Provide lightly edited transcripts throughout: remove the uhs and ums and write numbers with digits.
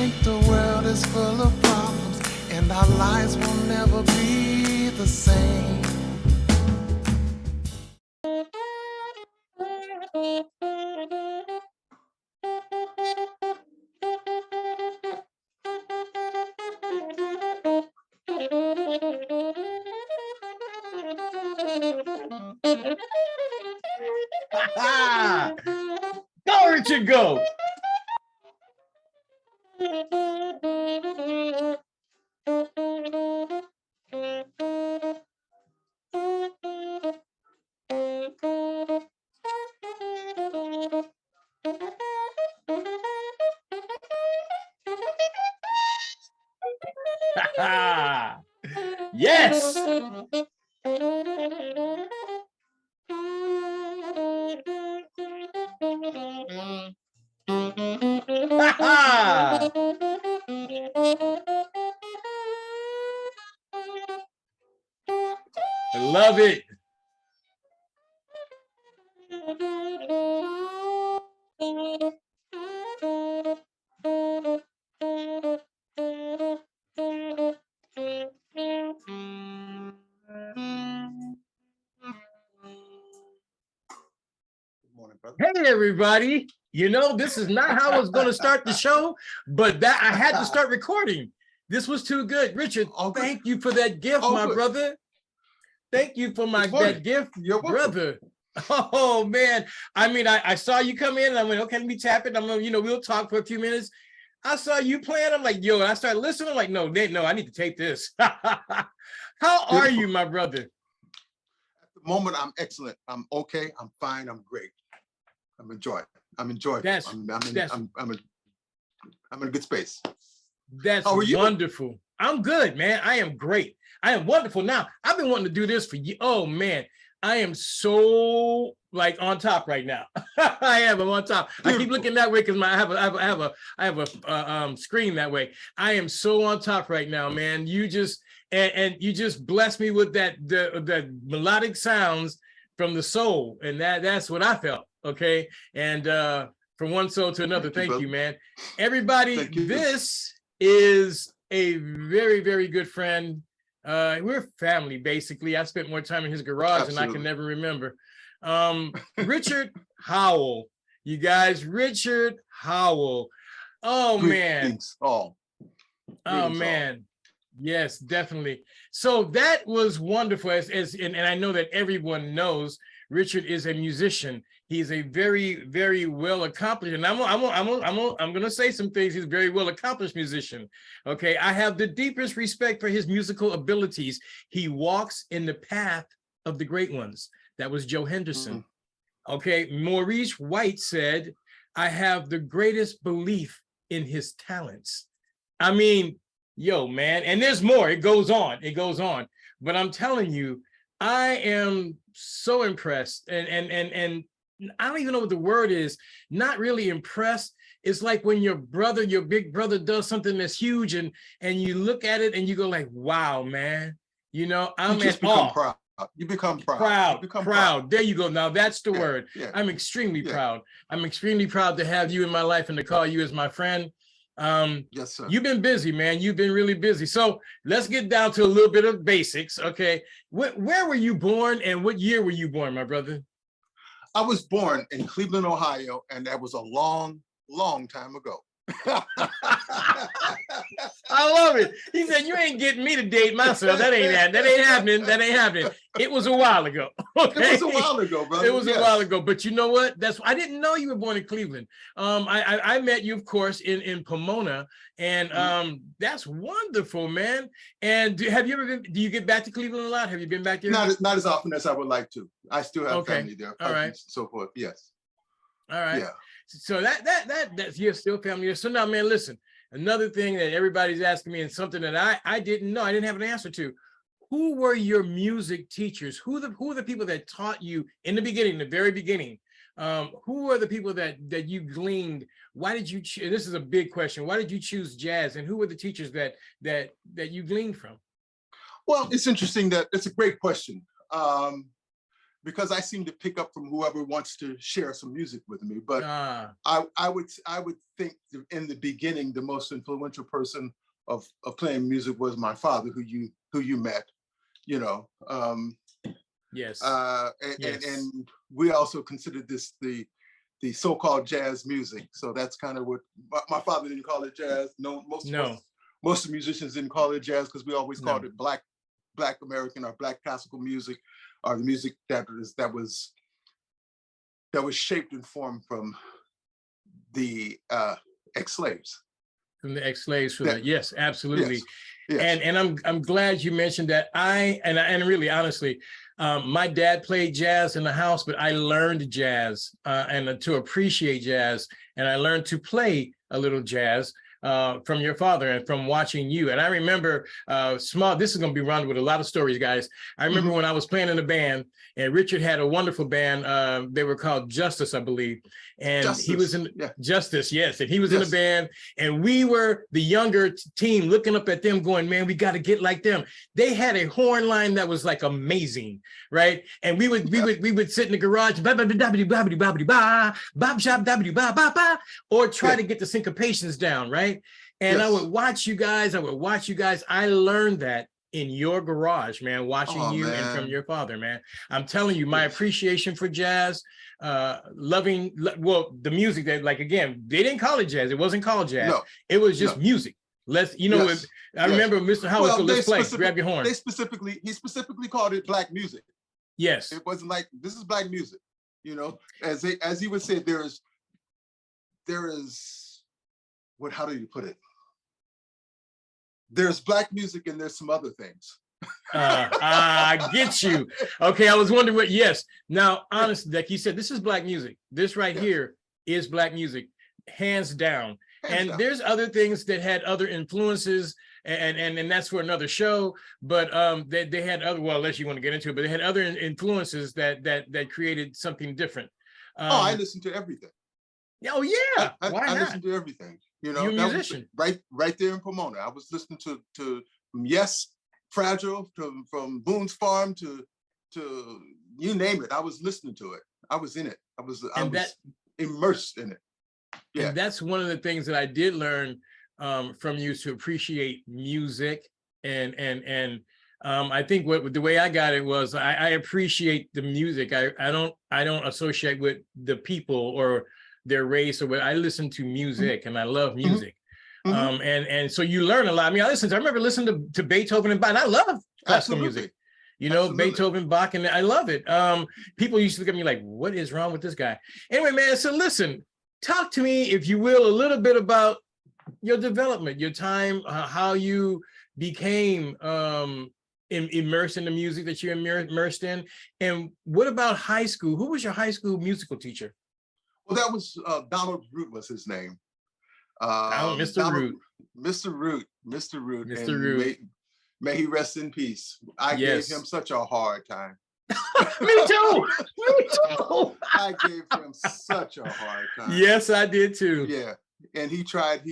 think the world is full of problems and our lives will never be the same. Go, Richard, go. Yes. I love it. Hey, everybody. You know, this is not how I was going to start the show, but that I had to start recording. This was too good. Richard, thank you for that gift, my brother. Thank you for that gift, brother. Oh, man. I mean, I saw you come in and I went, okay, let me tap it. I'm going to, we'll talk for a few minutes. I saw you playing. I'm like, yo, I started listening. I'm like, no, I need to tape this. How are you, my brother? At the moment, I'm excellent. I'm okay. I'm fine. I'm great. I'm enjoying. I'm in a good space. That's wonderful. I'm good, man. I am great. I am wonderful. Now, I've been wanting to do this for you. Oh, man. I am so like on top right now. I am. I'm on top. Beautiful. I keep looking that way because I have a screen that way. I am so on top right now, man. You just and you just blessed me with the melodic sounds from the soul, and that's what I felt. Okay, and from one soul to another. Thank you, man. Everybody, this is a very, very good friend. We're family, basically. I spent more time in his garage than I can never remember. Richard Howell, you guys, Richard Howell. Oh, man. Oh, man. Yes, definitely. So that was wonderful. And I know that everyone knows Richard is a musician. He's a very, very well accomplished, and I'm going to say some things. He's a very well accomplished musician. Okay, I have the deepest respect for his musical abilities. He walks in the path of the great ones. That was Joe Henderson. Okay, Maurice White said, "I have the greatest belief in his talents." I mean, yo, man, and there's more. It goes on. It goes on. But I'm telling you, I am so impressed, and I don't even know what the word is. Not really impressed. It's like when your big brother does something that's huge, and you look at it and you go like, "Wow, man!" I'm at awe. You become proud. Proud. There you go. Now that's the word. Yeah. I'm extremely proud. I'm extremely proud to have you in my life and to call you as my friend. Yes, sir. You've been busy, man. You've been really busy. So let's get down to a little bit of basics. Okay. Where were you born and what year were you born, my brother? I was born in Cleveland, Ohio, and that was a long, long time ago. I love it. He said, "You ain't getting me to date myself. That ain't happening. That ain't happening." It was a while ago. Okay? It was a while ago, brother. It was a while ago. But you know what? I didn't know you were born in Cleveland. I met you, of course, in Pomona, and that's wonderful, man. And do you get back to Cleveland a lot? Have you been back there? Not as often as I would like to. I still have family there. All right. So forth. Yes. All right. Yeah. So that's you're still family there. So now, man, listen. Another thing that everybody's asking me, and something that I didn't know, I didn't have an answer to. Who were your music teachers? Who are the people that taught you in the beginning, the very beginning? Who are the people that you gleaned? Why did you choose? This is a big question. Why did you choose jazz? And who were the teachers that you gleaned from? Well, it's interesting that it's a great question. because I seem to pick up from whoever wants to share some music with me. But I would think in the beginning, the most influential person of playing music was my father, who you met, you know. Yes. And we also considered this the so-called jazz music. So that's kind of what my father didn't call it jazz. No, most of the musicians didn't call it jazz, because we always called it Black American or Black classical music, or the music that was shaped and formed from the ex-slaves. From the ex-slaves, yes, absolutely. Yes. And I'm glad you mentioned that. And really, honestly, my dad played jazz in the house, but I learned jazz and to appreciate jazz, and I learned to play a little jazz from your father and from watching you. And I remember this is going to be rounded with a lot of stories, guys. I remember when I was playing in a band, and Richard had a wonderful band. They were called Justice, I believe. And he was in Justice, yes. And he was in a band, and we were the younger team looking up at them going, man, we got to get like them. They had a horn line that was like amazing, right? And we would sit in the garage, or try to get the syncopations down, right? And I would watch you guys. I learned that in your garage, man, watching you and from your father, man. I'm telling you, my appreciation for jazz, loving, well, the music that, like, again, they didn't call it jazz. It wasn't called jazz. No. It was just music. Let's, you know, I remember Mr. Howell said, let's play, grab your horn. He specifically called it black music. Yes. It wasn't like, this is black music, you know, as he would say, there is, how do you put it? There's black music and there's some other things. I get you. Okay, I was wondering what, yes. Now, honestly, like you said, this is black music. This right here is black music, hands down. There's other things that had other influences, and that's for another show. But they had other, well, unless you want to get into it, but they had other influences that created something different. I listen to everything. Oh yeah, I listen to everything. You know, you're a musician. Right there in Pomona. I was listening to Yes, Fragile, from Boone's Farm to you name it. I was listening to it. I was in it. I was immersed in it. Yeah. And that's one of the things that I did learn from you, to appreciate music. And I think the way I got it was I appreciate the music. I don't associate with the people or their race or what. I listen to music and I love music. And so you learn a lot. I mean, I remember listening to Beethoven and Bach, and I love classical music. You know, Beethoven, Bach, and I love it. People used to look at me like, what is wrong with this guy? Anyway, man, so listen, talk to me, if you will, a little bit about your development, your time, how you became immersed in the music that you're immersed in. And what about high school? Who was your high school musical teacher? Well, that was Donald Root was his name. Mr. Root. Mr. Root. May he rest in peace. I gave him such a hard time. Me too. Me too. I gave him such a hard time. Yes, I did too. Yeah, and he tried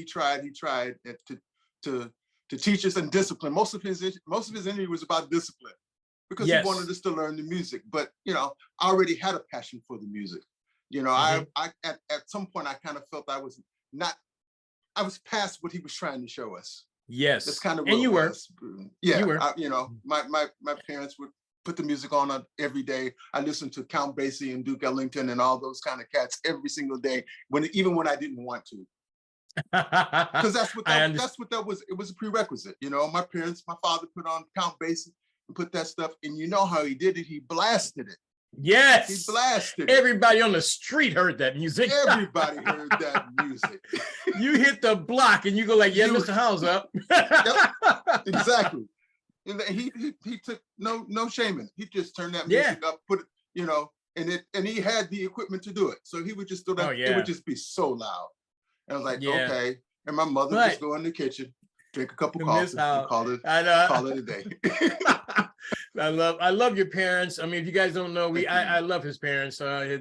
to teach us and discipline. Most of his energy was about discipline, because he wanted us to learn the music. But you know, I already had a passion for the music. You know, I at some point I kind of felt I was past what he was trying to show us. Yes, that's kind of what you were. Yeah, you were. You know, my parents would put the music on every day. I listened to Count Basie and Duke Ellington and all those kind of cats every single day, even when I didn't want to. Because that's what that was. It was a prerequisite. You know, my father put on Count Basie and put that stuff, and you know how he did it. He blasted it. Yes, he blasted it. Everybody on the street heard that music. Everybody heard that music. You hit the block and you go like, yeah, Mr. Howell's up. Yep, exactly. And he took no shaming. He just turned that music up, put it, you know, and he had the equipment to do it. So he would just do that. It would just be so loud. And I was like, okay. And my mother would just go in the kitchen, drink a cup of coffee, and call it a day. I love your parents. I mean, if you guys don't know, I love his parents. And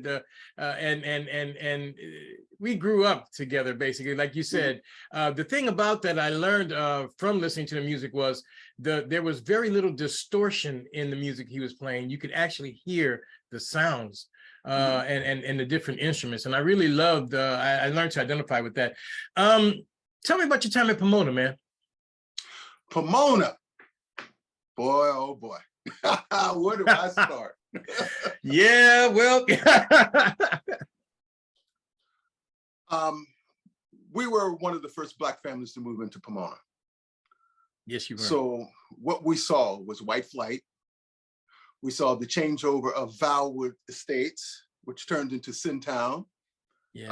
we grew up together, basically. Like you said, the thing about that I learned from listening to the music was there was very little distortion in the music he was playing. You could actually hear the sounds and the different instruments. And I really loved, I learned to identify with that. Tell me about your time at Pomona, man. Pomona, boy, oh boy. Where do I start? Yeah, well. We were one of the first Black families to move into Pomona. Yes, you were. So what we saw was white flight. We saw the changeover of Valwood Estates, which turned into Sintown. Yes.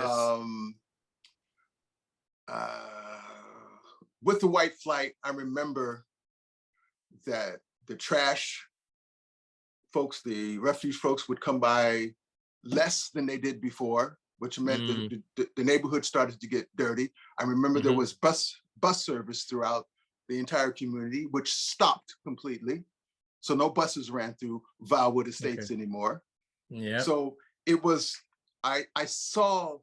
With the white flight, I remember that the trash folks, the refuge folks would come by less than they did before, which meant that the neighborhood started to get dirty. I remember there was bus service throughout the entire community, which stopped completely. So no buses ran through Valwood Estates anymore. Yeah. So it was, I saw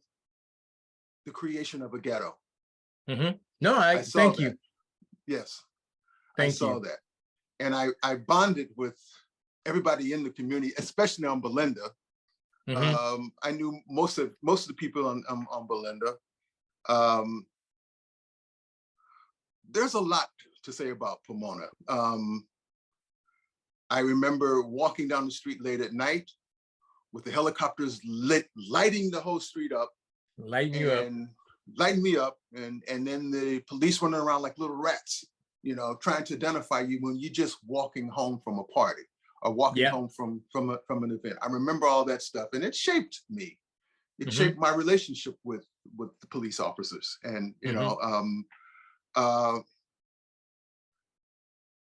the creation of a ghetto. No, I thank you. Yes, I saw that. And I bonded with everybody in the community, especially on Belinda. I knew most of the people on Belinda. There's a lot to say about Pomona. I remember walking down the street late at night with the helicopters lighting the whole street up. Lighting me up, and then the police running around like little rats, trying to identify you when you're just walking home from a party or walking home from an event. I remember all that stuff, and it shaped me. It shaped my relationship with the police officers, and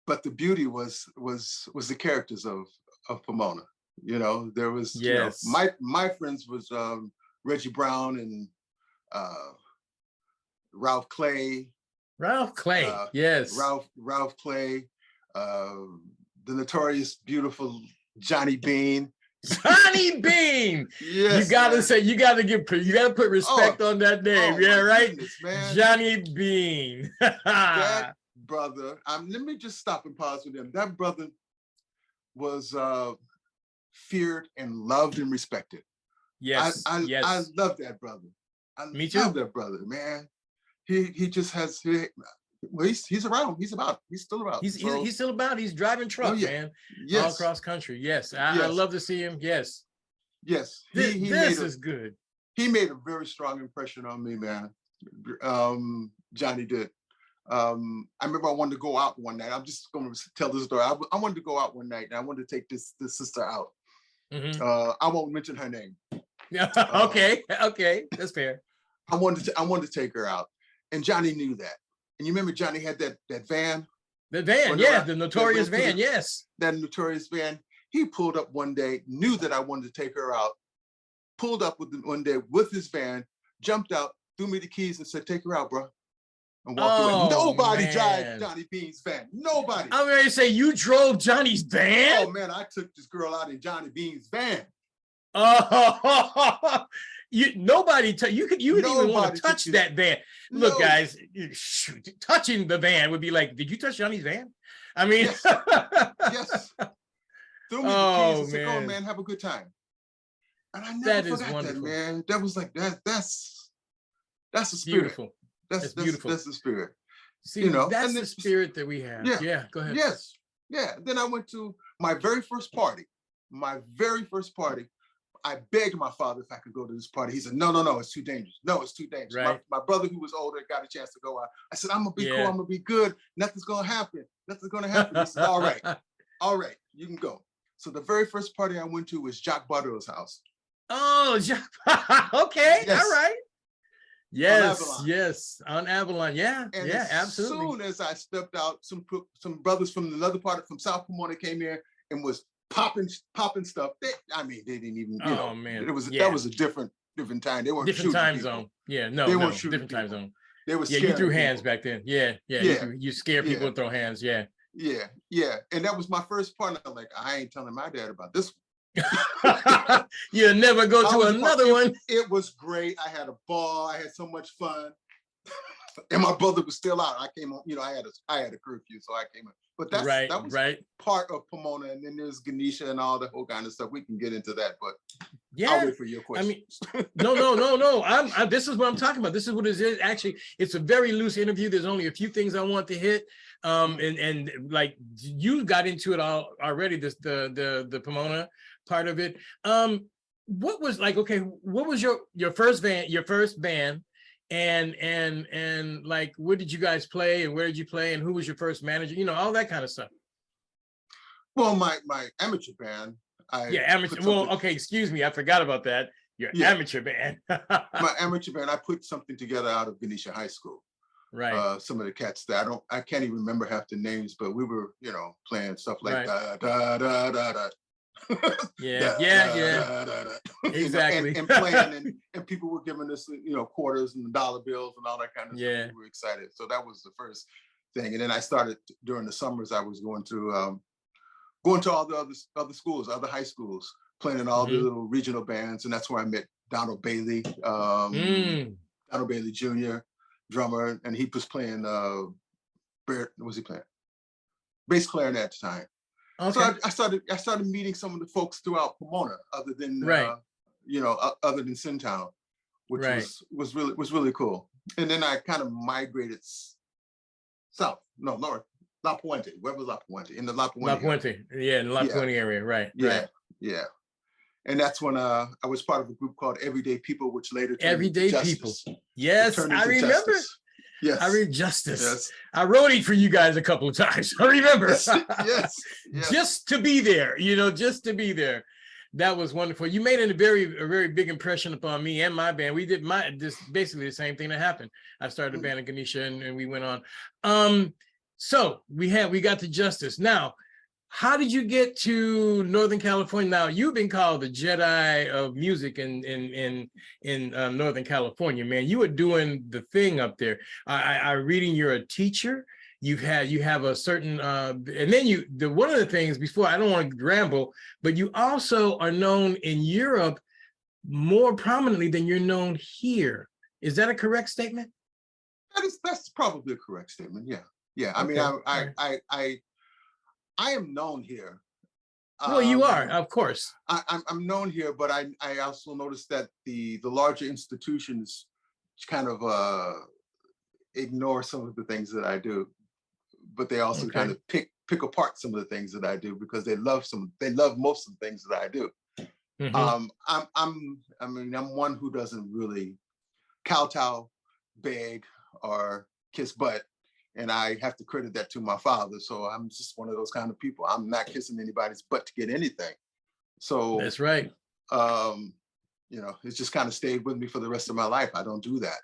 but the beauty was the characters of Pomona. There was my friends was Reggie Brown and Ralph Clay. Yes. Ralph Clay, the notorious beautiful Johnny Bean. Johnny Bean. Yes, you gotta put respect on that name. Right? Goodness, man. Johnny Bean. That brother, let me just stop and pause with him. That brother was feared and loved and respected. Yes. I love that brother. Me too. Love that brother, man. He just has. He's around. He's about. He's still about. He's still about. He's driving truck, man. Yes. All across country. Yes. I love to see him. Yes. Yes. This is good. He made a very strong impression on me, man. Johnny did. I remember I wanted to go out one night. I'm just going to tell this story. I wanted to go out one night, and I wanted to take this sister out. I won't mention her name. Yeah. Okay. That's fair. I wanted to take her out, and Johnny knew that. And you remember Johnny had that van? The van, the notorious van, yes. That notorious van. He pulled up one day, knew that I wanted to take her out, pulled up one day with his van, jumped out, threw me the keys and said, "Take her out, bro." And walked away. Nobody drives Johnny Bean's van. Nobody. I'm ready to say you drove Johnny's van? Oh man, I took this girl out in Johnny Bean's van. Oh, nobody you wouldn't even want to touch that van. Look, guys, touching the van would be like, did you touch Johnny's van? I mean, yes. Threw me the keys and said, "Oh man, have a good time." And I never forgot that, man. That was like that's the spirit. Beautiful. That's beautiful. That's the spirit. See, that's the spirit that we have. Yeah, go ahead. Yes. Yeah. Then I went to my very first party. I begged my father if I could go to this party. He said, no, it's too dangerous. No, it's too dangerous. Right. My brother, who was older, got a chance to go out. I said, I'm going to be cool. I'm going to be good. Nothing's going to happen. He said, all right, you can go. So the very first party I went to was Jacques Bardeau's house. Oh, okay. Yes. All right. Yes. On Avalon. Yeah. And Absolutely. As soon as I stepped out, some brothers from another part from South Pomona came here and was popping stuff. They didn't even. Man, that was a different time. They weren't different time people. Zone. Yeah, no, they weren't shooting different people. time zone. They were you threw hands back then. Yeah. Yeah. You scare people and throw hands. Yeah. yeah. And that was my first partner. I'm like, I ain't telling my dad about this one. You'll never go to another one. It was great. I had a ball. I had so much fun. And my brother was still out. I came on, I had a curfew, so I came in. But that was part of Pomona. And then there's Ganesha and all the whole kind of stuff. We can get into that, but yeah, I'll wait for your question. I mean, no. This is what I'm talking about. This is what it is. Actually, it's a very loose interview. There's only a few things I want to hit. And like you got into it already. The Pomona part of it. What was like? Okay, what was your first band? And like, where did you guys play, and where did you play, and who was your first manager? All that kind of stuff. Well, my amateur band. Amateur. Well, okay, excuse me, I forgot about that. Your amateur band. My amateur band. I put something together out of Ganesha High School. Right. Some of the cats that I can't even remember half the names, but we were, playing stuff like da da da da da. Exactly. And playing, and people were giving us, quarters and dollar bills and all that kind of stuff. We were excited. So that was the first thing. And then I started during the summers. I was going to all the other schools, other high schools, playing in all the little regional bands, and that's where I met Donald Bailey, Donald Bailey Jr., drummer, and he was playing. What was he playing? Bass clarinet at the time. Okay. So I started meeting some of the folks throughout Pomona, other than other than Sintown, which was really cool. And then I kind of migrated north, La Puente. Where was La Puente? In the La Puente. La Puente, in the La Puente area, right? Yeah. And that's when I was part of a group called Everyday People, which later turned Everyday into People. Justice. Yes, I remember. Justice. Yes. I read Justice. Yes. I roadied for you guys a couple of times. I remember. Yes. Just to be there, just to be there. That was wonderful. You made a very big impression upon me and my band. We did basically the same thing that happened. I started a band in Ganesha, and we went on. So we got to Justice. Now, how did you get to Northern California? Now, you've been called the Jedi of music in Northern California, man. You were doing the thing up there. I'm reading you're a teacher. You have a certain, and then one of the things before, I don't want to ramble, but you also are known in Europe more prominently than you're known here. Is that a correct statement? That's probably a correct statement. Yeah. I mean, I am known here. Well, you are, of course. I'm known here, but I also noticed that the larger institutions kind of ignore some of the things that I do, but they also kind of pick apart some of the things that I do because they love most of the things that I do. I'm one who doesn't really kowtow, beg, or kiss butt. And I have to credit that to my father. So I'm just one of those kind of people. I'm not kissing anybody's butt to get anything. So that's right. It's just kind of stayed with me for the rest of my life. I don't do that,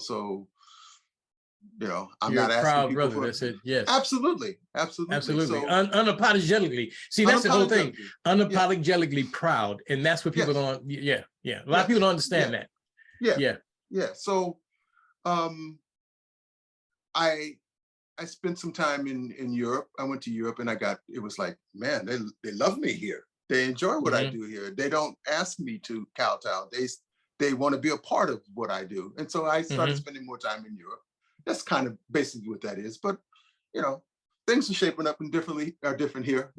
so, I'm You're not asking proud people brother. That's it. Yes. Absolutely. So, unapologetically. See, that's the whole thing. Unapologetically proud. And that's what people don't, A lot of people don't understand that. Yeah. So, I spent some time in Europe. I went to Europe and it was like, man, they love me here. They enjoy what I do here. They don't ask me to kowtow. They want to be a part of what I do. And so I started spending more time in Europe. That's kind of basically what that is. But, things are shaping up and are different here.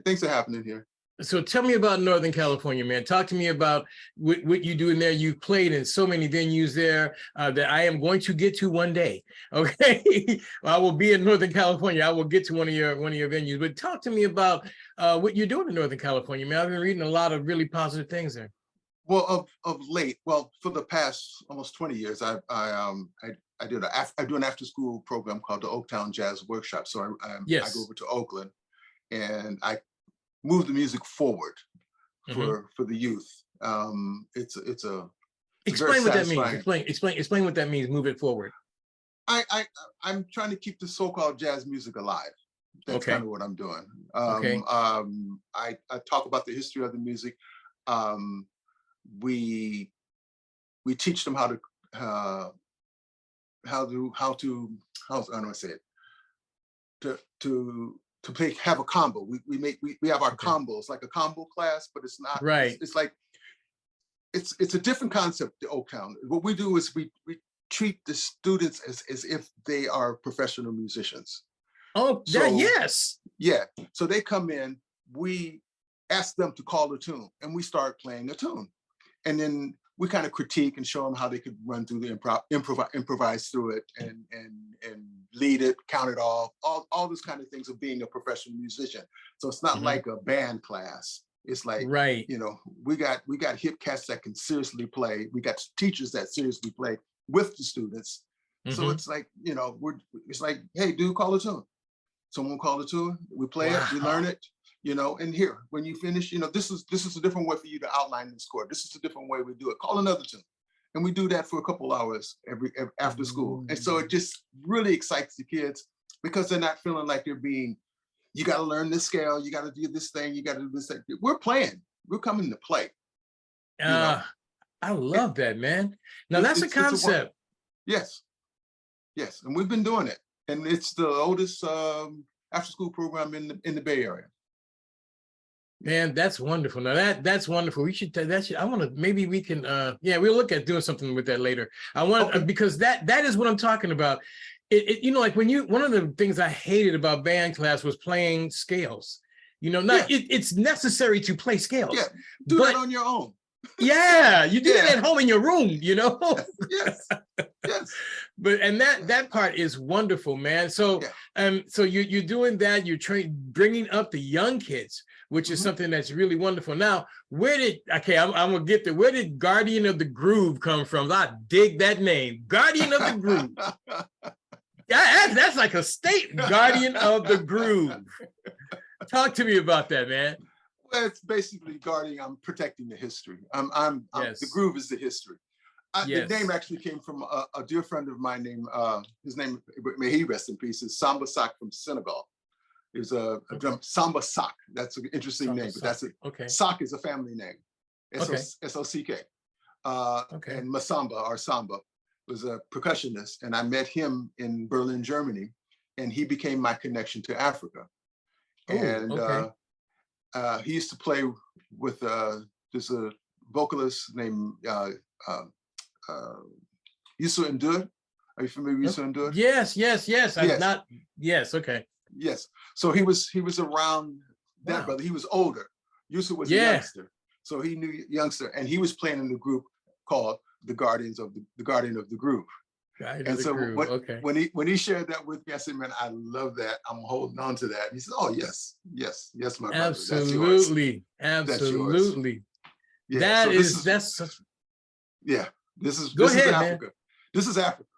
Things are happening here. So tell me about Northern California, man. Talk to me about what you do in there. You've played in so many venues there that I am going to get to one day. Okay, I will be in Northern California. I will get to one of your venues. But talk to me about what you're doing in Northern California, man. I've been reading a lot of really positive things there. Well, of late, for the past almost 20 years, I do an after school program called the Oaktown Jazz Workshop. So I go over to Oakland, and I move the music forward for the youth. Explain what that means. Explain what that means. Move it forward. I'm trying to keep the so-called jazz music alive. That's kind of what I'm doing. I talk about the history of the music. We teach them how do I say it? have a combo. We have our Okay. combos, like a combo class, but it's not. Right. It's like it's a different concept. The Oaktown. What we do is we treat the students as if they are professional musicians. Oh, So yes. yeah, so they come in. We ask them to call a tune, and we start playing a tune, and then we kind of critique and show them how they could run through the improvise through it, and lead it, count it all those kind of things of being a professional musician. So it's not like a band class. It's like, right. you know, we got hip cats that can seriously play. We got teachers that seriously play with the students. So it's like, you know, it's like, hey, dude, call a tune. Someone call a tune. We play it. We learn it. You know, and here, when you finish, you know, this is a different way for you to outline the score. This is a different way we do it. Call another tune. And we do that for a couple hours every after school. And so it just really excites the kids because they're not feeling like they're being, you got to learn this scale, you got to do this thing, you got to do this thing. We're playing. We're coming to play. You know? I love that, man. Now that's a concept. Yes. Yes. And we've been doing it. And it's the oldest after school program in the Bay Area. Man, that's wonderful. Now that's wonderful. We should I want to, maybe we can we'll look at doing something with that later. I want because that is what I'm talking about. It you know, like one of the things I hated about band class was playing scales. You know, it's necessary to play scales. Yeah, do that on your own. Yeah, you do that at home in your room, you know. Yes. But that part is wonderful, man. So so you're doing that. You're bringing up the young kids, which is something that's really wonderful. Now, I'm gonna get there. Where did Guardian of the Groove come from? I dig that name, Guardian of the Groove. That's like a state, Guardian of the Groove. Talk to me about that, man. Well, it's basically guarding. I'm protecting the history. The groove is the history. The name actually came from a dear friend of mine named, his name, may he rest in peace, is Samba Sak from Senegal. It was a drum, Samba Sak. That's an interesting name, but that's it. Okay. Sak is a family name. S-O-C-K. And Masamba, or Samba, was a percussionist, and I met him in Berlin, Germany, and he became my connection to Africa. He used to play with there's a vocalist named Youssou N'Dour. Are you familiar with Youssou N'Dour? Yes. Okay. Yes. So he was around that brother. He was older. Youssou was a youngster. So he knew youngster, and he was playing in a group called the Guardian of the Groove. And so when he shared that with me, I said, man, I love that. I'm holding on to that. And he said, oh, yes, my brother. Absolutely. That's yours. Yeah, this is Africa. Man. This is Africa.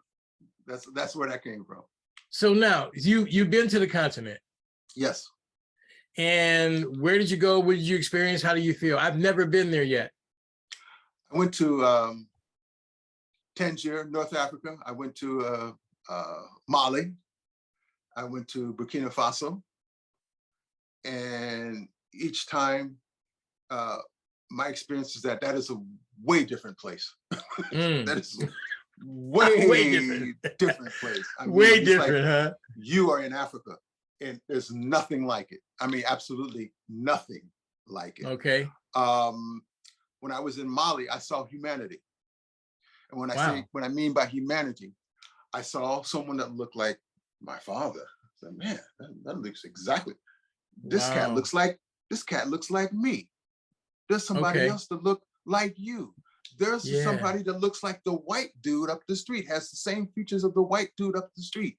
That's where that came from. So now you've been to the continent. Yes. And where did you go? What did you experience? How do you feel? I've never been there yet. I went to Tangier, North Africa. I went to Mali. I went to Burkina Faso. And each time, my experience is that is a way different place. That is way different place. I mean, way different, huh? You are in Africa, and there's nothing like it. I mean, absolutely nothing like it. Okay. When I was in Mali, I saw humanity. And when I mean by humanity, I saw someone that looked like my father. I said, man, that looks exactly. This cat looks like me. There's somebody else that look like you. There's somebody that looks like the white dude up the street, has the same features of the white dude up the street.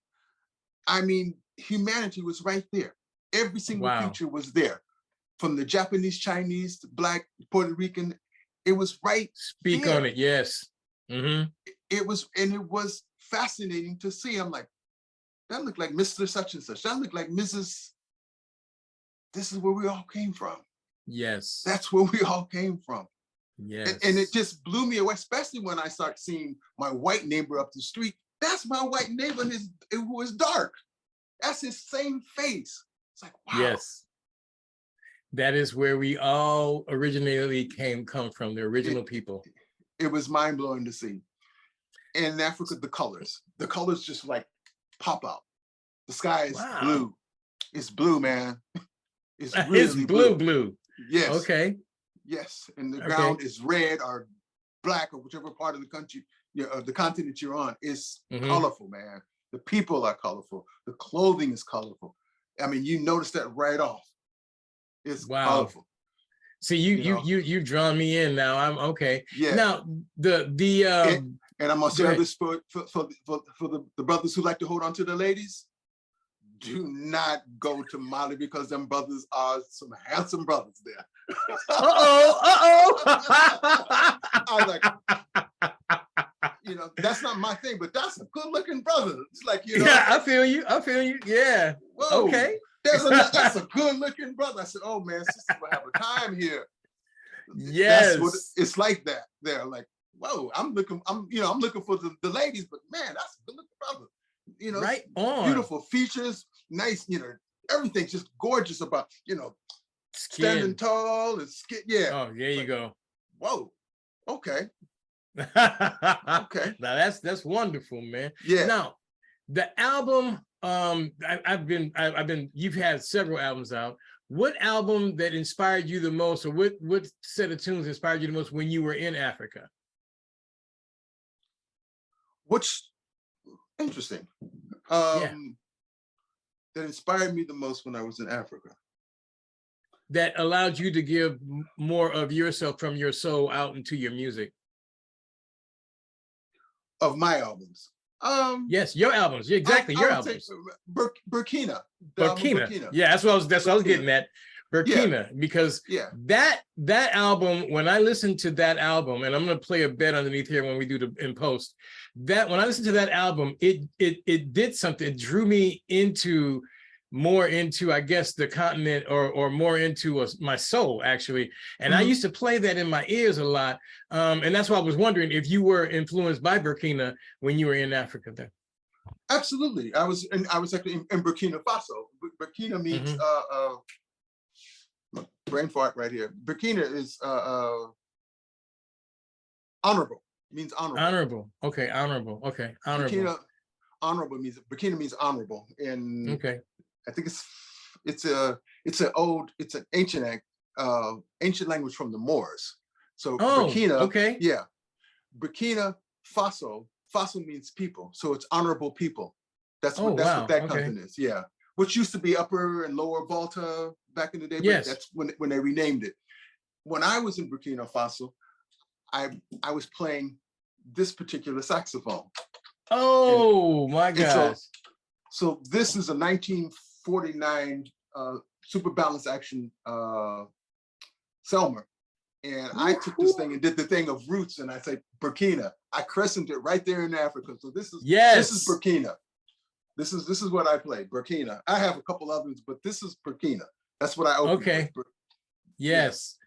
I mean, humanity was right there. Every single feature was there. From the Japanese, Chinese, to Black, Puerto Rican, it was right Speak there. on it, yes. It was fascinating to see. I'm like, that looked like Mr. Such and Such. That looked like Mrs. This is where we all came from. Yes. That's where we all came from. Yes. And it just blew me away, especially when I start seeing my white neighbor up the street. That's my white neighbor who is dark. That's his same face. It's like, wow. Yes. That is where we all originally come from, the original people. It was mind-blowing to see. In Africa, the colors just like pop out. The sky is Wow. blue. It's blue, man. It's It's really blue. Yes. Okay. Yes, and the Okay. ground is red or black or whichever part of the country, the continent you're on. It's colorful, man. The people are colorful. The clothing is colorful. I mean, you notice that right off. It's colorful. See, you've drawn me in now. I'm okay. Yeah. Now and I'm gonna share this for the brothers who like to hold on to the ladies. Do not go to Mali because them brothers are some handsome brothers there. I was like, that's not my thing, but that's a good looking brother. It's like, Yeah, I feel you. Yeah. Whoa, okay. That's a good looking brother. I said, oh man, sisters will have a time here. Yes. That's what it's like that. They're like, whoa, I'm looking for the ladies, but man, that's a good looking brother. Right on. Beautiful features, nice, everything's just gorgeous about, standing tall and skin. Yeah. Oh, there you go. Whoa. Okay. Okay. Now that's wonderful, man. Yeah. Now, the album, you've had several albums out. What album that inspired you the most, or what set of tunes inspired you the most when you were in Africa? Interesting. That inspired me the most when I was in Africa. That allowed you to give more of yourself from your soul out into your music. Of my albums. Yes, your albums. Exactly, your albums. Burkina. Burkina. Yeah, that's what I was getting at. Burkina, because that album, when I listened to that album, and I'm going to play a bit underneath here when we do the in post, that when I listened to that album, it did something. It drew me more into, I guess, the continent, or more into my soul, actually. And I used to play that in my ears a lot. And that's why I was wondering if you were influenced by Burkina when you were in Africa then. Absolutely. I was actually in Burkina Faso. Burkina means brain fart right here. Burkina is honorable. Means honorable. Honorable. Okay, honorable. Okay, honorable. Burkina means honorable. And okay. I think it's an ancient language from the Moors. So Burkina, okay. Yeah. Burkina Faso means people. So it's honorable people. That's what that continent is. Yeah. Which used to be Upper and Lower Volta back in the day. Yes. But that's when they renamed it. When I was in Burkina Faso, I was playing this particular saxophone. Oh my gosh. So this is a 1949 super balanced action Selmer. And I took this thing and did the thing of roots, and I say Burkina. I christened it right there in Africa. So this is Burkina. This is what I play, Burkina. I have a couple others, but this is Burkina. That's what I opened with. Yes.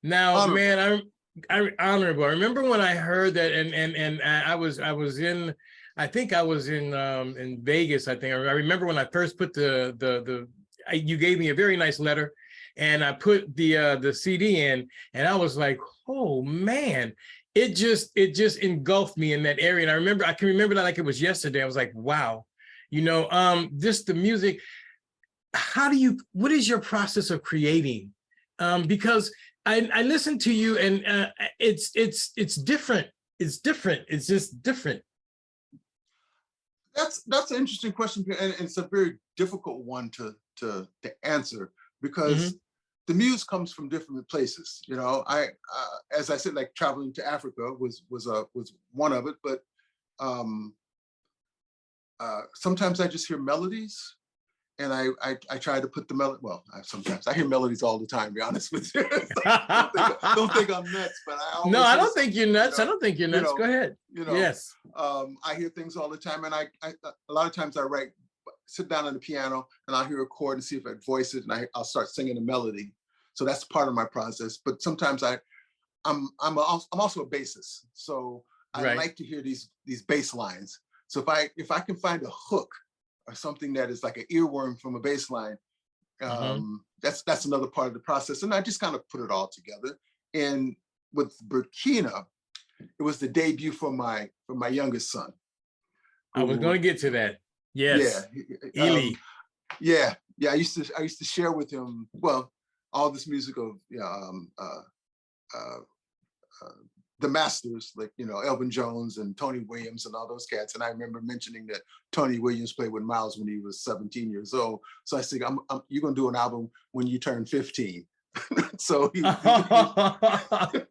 Yeah. Now, honorable. Man, I'm honorable. I remember when I heard that, and I was in, I think I was in Vegas. I think I remember when I first put you gave me a very nice letter, and I put the CD in, and I was like, oh man, it just engulfed me in that area. And I can remember that like it was yesterday. I was like, wow, just the music. What is your process of creating? Because I listen to you, and it's different. It's different. It's just different. That's an interesting question, and it's a very difficult one to answer, because the muse comes from different places. I as I said, like traveling to Africa was one of it, but sometimes I just hear melodies, and I try to put the melody. Well, sometimes I hear melodies all the time, to be honest with you. don't think I'm nuts, but I don't think you're nuts. I don't think you're nuts. Go ahead. Yes. I hear things all the time, and I a lot of times I sit down on the piano, and I'll hear a chord and see if I voice it, and I'll start singing a melody. So that's part of my process. But sometimes I'm also a bassist, so I like to hear these bass lines. So if I can find a hook or something that is like an earworm from a bass line, that's another part of the process. And I just kind of put it all together. And with Burkina, it was the debut for my youngest son. I was going to get to that. Yes. Yeah. Ely. Yeah. I used to share with him, well, all this music of the masters, like, Elvin Jones and Tony Williams and all those cats. And I remember mentioning that Tony Williams played with Miles when he was 17 years old. So I said, you're going to do an album when you turn 15. So because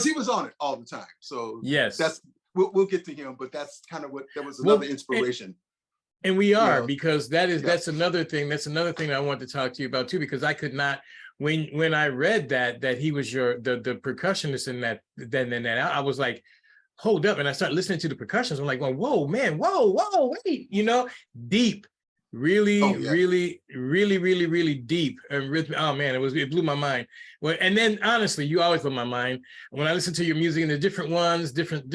he was on it all the time. So yes, we'll get to him, but that's kind of that was another inspiration. And we are, because that's another thing. That's another thing I want to talk to you about too, because I could not, when I read that he was the percussionist in that, I was like, hold up. And I started listening to the percussions. I'm like, well, whoa, man, whoa, wait, deep, really deep and rhythm. Oh man, it blew my mind. Well, and then honestly, you always blow my mind when I listen to your music and the different ones, different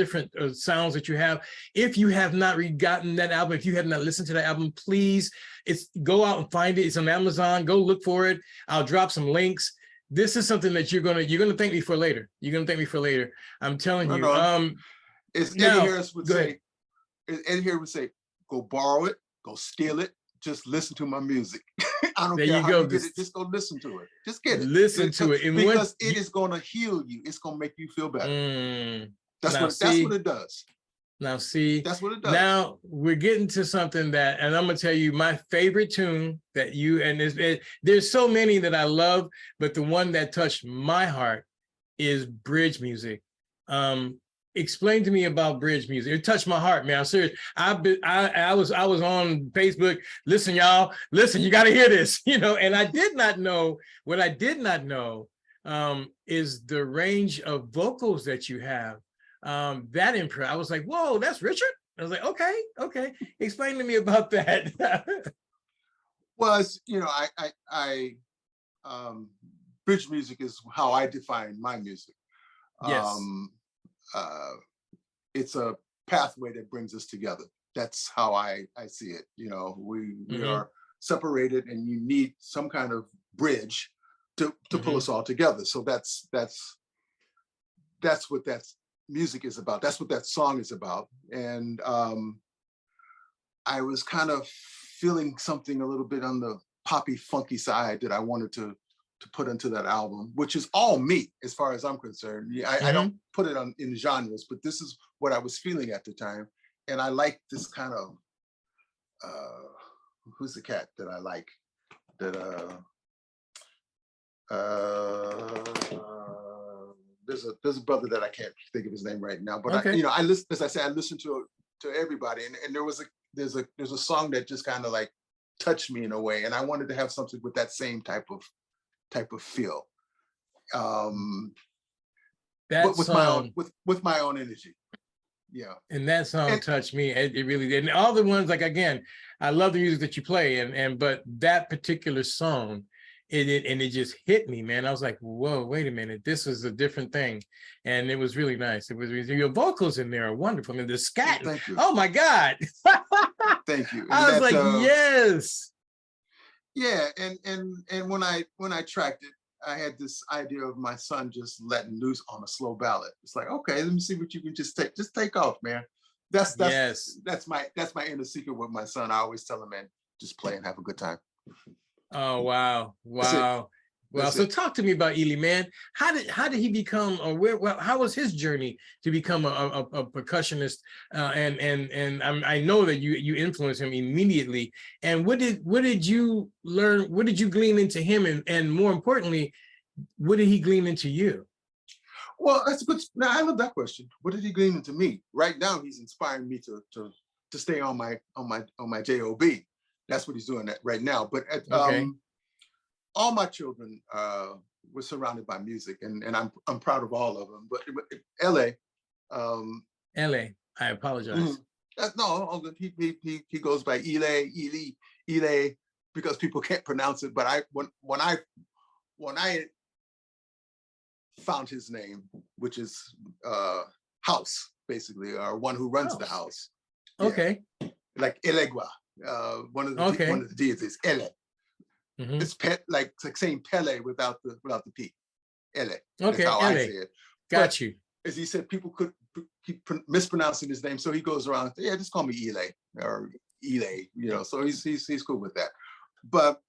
sounds that you have. If you have not gotten that album, if you have not listened to that album, please, go out and find it. It's on Amazon. Go look for it. I'll drop some links. This is something that you're gonna thank me for later. You're gonna thank me for later. I'm telling you. Eddie Harris would say, go borrow it, go steal it. Just listen to my music. I don't care how you get it. Just go listen to it. Just get it. Listen to it. Because it is going to heal you. It's going to make you feel better. That's what it does. Now, see, that's what it does. Now we're getting to something that, and I'm going to tell you my favorite tune that there's so many that I love, but the one that touched my heart is bridge music. Explain to me about bridge music. It touched my heart, man. I'm serious. I was on Facebook. Listen, y'all. Listen, you got to hear this. And I did not know what I did not know is the range of vocals that you have. That impressed. I was like, whoa, that's Richard. I was like, okay. Explain to me about that. Well, bridge music is how I define my music. Yes. It's a pathway that brings us together. That's how I see it. We are separated, and you need some kind of bridge to pull us all together. So that's what that music is about. That's what that song is about. And I was kind of feeling something a little bit on the poppy, funky side that I wanted to put into that album, which is all me as far as I'm concerned. I don't put it in genres, but this is what I was feeling at the time. And I like this kind of, who's the cat that I like? There's a brother that I can't think of his name right now, but I listen, as I say, I listen to everybody, and there's a song that just kind of like touched me in a way, and I wanted to have something with that same type of feel, but with my own energy. Yeah. And that song touched me. It really did. And all the ones, like, again, I love the music that you play, but that particular song, it just hit me, man. I was like, whoa, wait a minute, this is a different thing. And it was really nice. It was your vocals in there are wonderful. I mean, the scat. Oh my God. Thank you. And I was like, yes. Yeah, and when I tracked it, I had this idea of my son just letting loose on a slow ballad. It's like, okay, let me see what you can just take off, man. That's my inner secret with my son. I always tell him, man, just play and have a good time. Oh wow. Well, so talk to me about Ely, man. How did he become, or how was his journey to become a percussionist? And I know that you influenced him immediately. And what did you learn? What did you glean into him? And more importantly, what did he glean into you? Well, that's good. Now I love that question. What did he glean into me? Right now, he's inspiring me to stay on my job. That's what he's doing right now. But all my children were surrounded by music, and I'm proud of all of them. But LA, I apologize. No, he goes by Ely, because people can't pronounce it. But when I found his name, which is house, basically, or one who runs the house. Okay. Yeah. Like Elegua, one of the deities, Ele. It's like saying Pele without the P. Ele. Okay. That's how I say it. Got you. As he said, people could keep mispronouncing his name, so he goes around. Yeah, just call me Eli or Elay, you know, so he's cool with that. But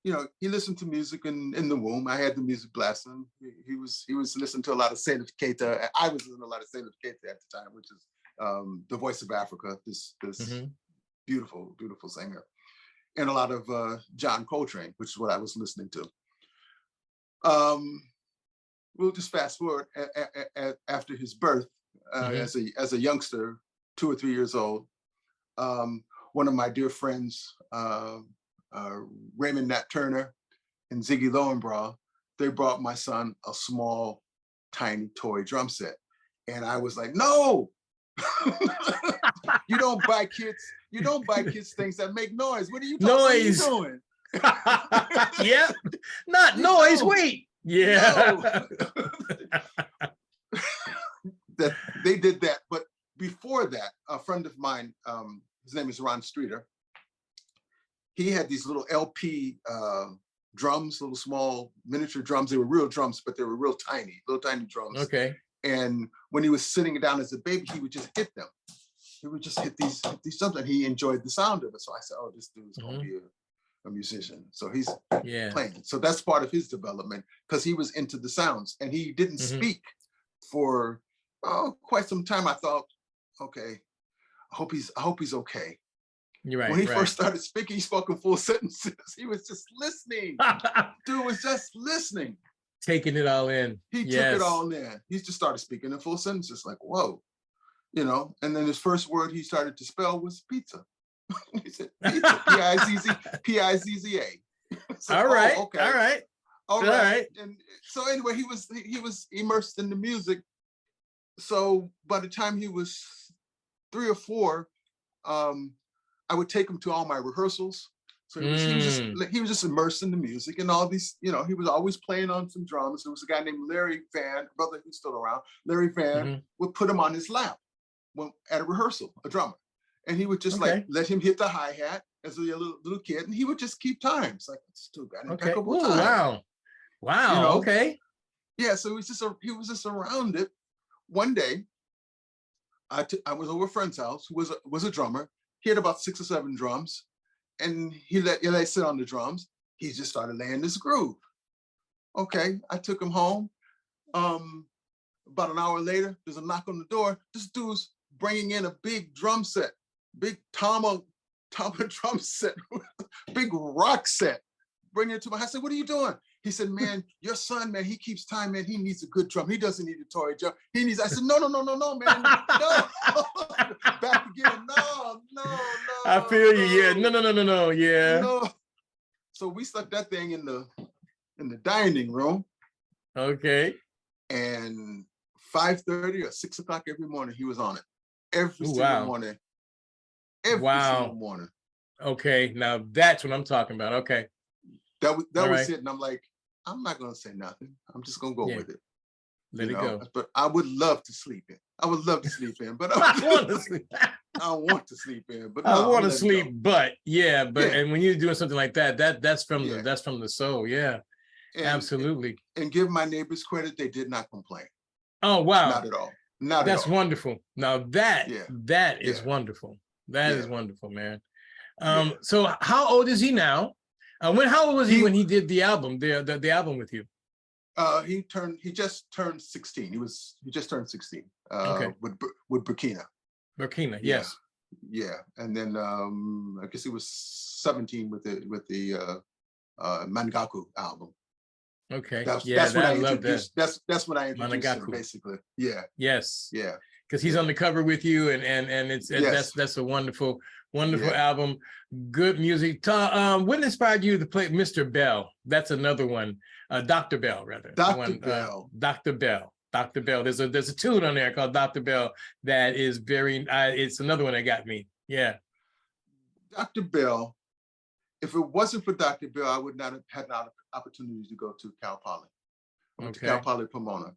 you know, he listened to music in the womb. I had the music blasting. He was listening to a lot of Salif Keita. I was listening to a lot of Salif Keita at the time, which is the voice of Africa, this beautiful, beautiful singer. And a lot of John Coltrane, which is what I was listening to. We'll just fast forward after his birth, as a youngster, 2 or 3 years old. One of my dear friends, Raymond Nat Turner and Ziggy Lowenbrough, they brought my son a small, tiny toy drum set. And I was like, no, you don't buy kids things that make noise. What are you doing? Yeah, not noise, wait. Yeah. No. That they did that. But before that, a friend of mine, his name is Ron Streeter, he had these little LP drums, little small miniature drums. They were real drums, but they were little tiny drums. Okay. And when he was sitting down as a baby, he would just hit them. He would just hit these drums, and he enjoyed the sound of it. So I said, oh, this dude's gonna be a musician. So he's playing. So that's part of his development, because he was into the sounds, and he didn't speak for quite some time. I thought, okay, I hope he's okay. You're right. When he first started speaking, he spoke in full sentences. He was just listening. Dude was just listening. Taking it all in. He took it all in. He just started speaking in full sentences, like, whoa, you know. And then his first word he started to spell was pizza. He said pizza, P-I-Z-Z-A. So, all right, okay. All right. And so anyway, he was immersed in the music. So by the time he was 3 or 4, I would take him to all my rehearsals. So he was just immersed in the music and all these, you know, he was always playing on some drums. There was a guy named Larry Van, brother who's still around. Larry Van would put him on his lap at a rehearsal, a drummer. And he would just like let him hit the hi-hat as a little kid, and he would just keep time. It's like, this dude got impeccable time. Wow. You know? Okay. Yeah, so he was just around it. One day, I was over a friend's house who was a drummer. He had about 6 or 7 drums, and he let sit on the drums. He just started laying this groove. Okay, I took him home. About an hour later, there's a knock on the door. This dude's bringing in a big drum set, big Tama drum set, big rock set. Bringing it to my house. I said, what are you doing? He said, man, your son, man, he keeps time, man. He needs a good drum. He doesn't need a toy drum. I said, no, man, no. Back again, no. I feel you, yeah. No, yeah. No. So we stuck that thing in the dining room. Okay. And 5:30 or 6 o'clock every morning, he was on it. Every single morning. Every single morning. Okay, now that's what I'm talking about. Okay. That was it, and I'm like, I'm not gonna say nothing. I'm just gonna go with it. Let it go. But I would love to sleep in. But I want to sleep. I want to sleep in, but no, I want to sleep. But and when you're doing something like that, that's from the soul. Yeah, absolutely. And give my neighbors credit; they did not complain. Oh wow, not at all. Not that's at all. wonderful. Now that is wonderful. That is wonderful, man. So how old is he now? How old was he when he did the album, the album with you? He just turned 16. He just turned 16. With Burkina. Burkina, yes. Yeah, and then I guess he was 17 with the Mangaku album. Okay. That's when I introduced. That's when I introduced him, basically. Yeah. Yes. Yeah. Because he's on the cover with you, and that's a wonderful album. Good music. What inspired you to play Mr. Bell? That's another one. Dr. Bell, rather. Dr. Bell. There's a tune on there called Dr. Bell that is very. It's another one that got me. Yeah. Dr. Bell. If it wasn't for Dr. Bell, I would not have had an opportunity to go to Cal Poly. I went to Cal Poly Pomona.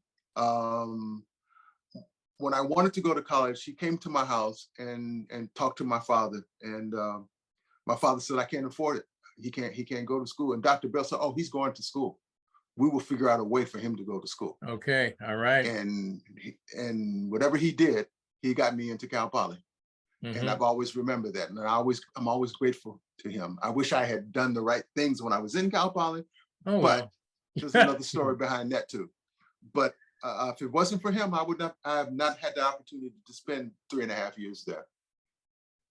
When I wanted to go to college, he came to my house and talked to my father. And my father said, I can't afford it. He can't go to school. And Dr. Bell said, oh, he's going to school. We will figure out a way for him to go to school. Okay, all right. And whatever he did, he got me into Cal Poly. And I've always remembered that. And I'm always grateful to him. I wish I had done the right things when I was in Cal Poly, but there's another story behind that too. But if it wasn't for him, I have not had the opportunity to spend 3.5 years there.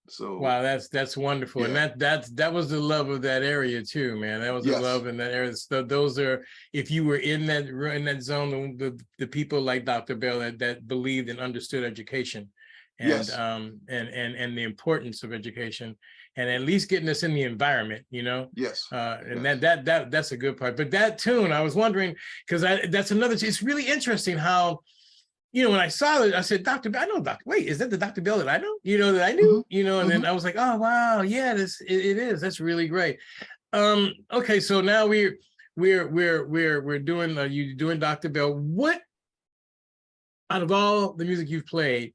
So wow, that's wonderful. Yeah. And that was the love of that area too, man. That was the love in that area. So those are, if you were in that zone, the people like Dr. Bell that believed and understood education, and and the importance of education, and at least getting us in the environment, you know. And that's a good part. But that tune, I was wondering, because that's another, it's really interesting how, you know, when I saw it, I said, Dr. Bell, I know Dr. Wait, is that the Dr. Bell that I know? You know, that I knew, you know, and then I was like, oh, wow. Yeah, it is. That's really great. Okay. So now we're doing, you doing Dr. Bell. What, out of all the music you've played,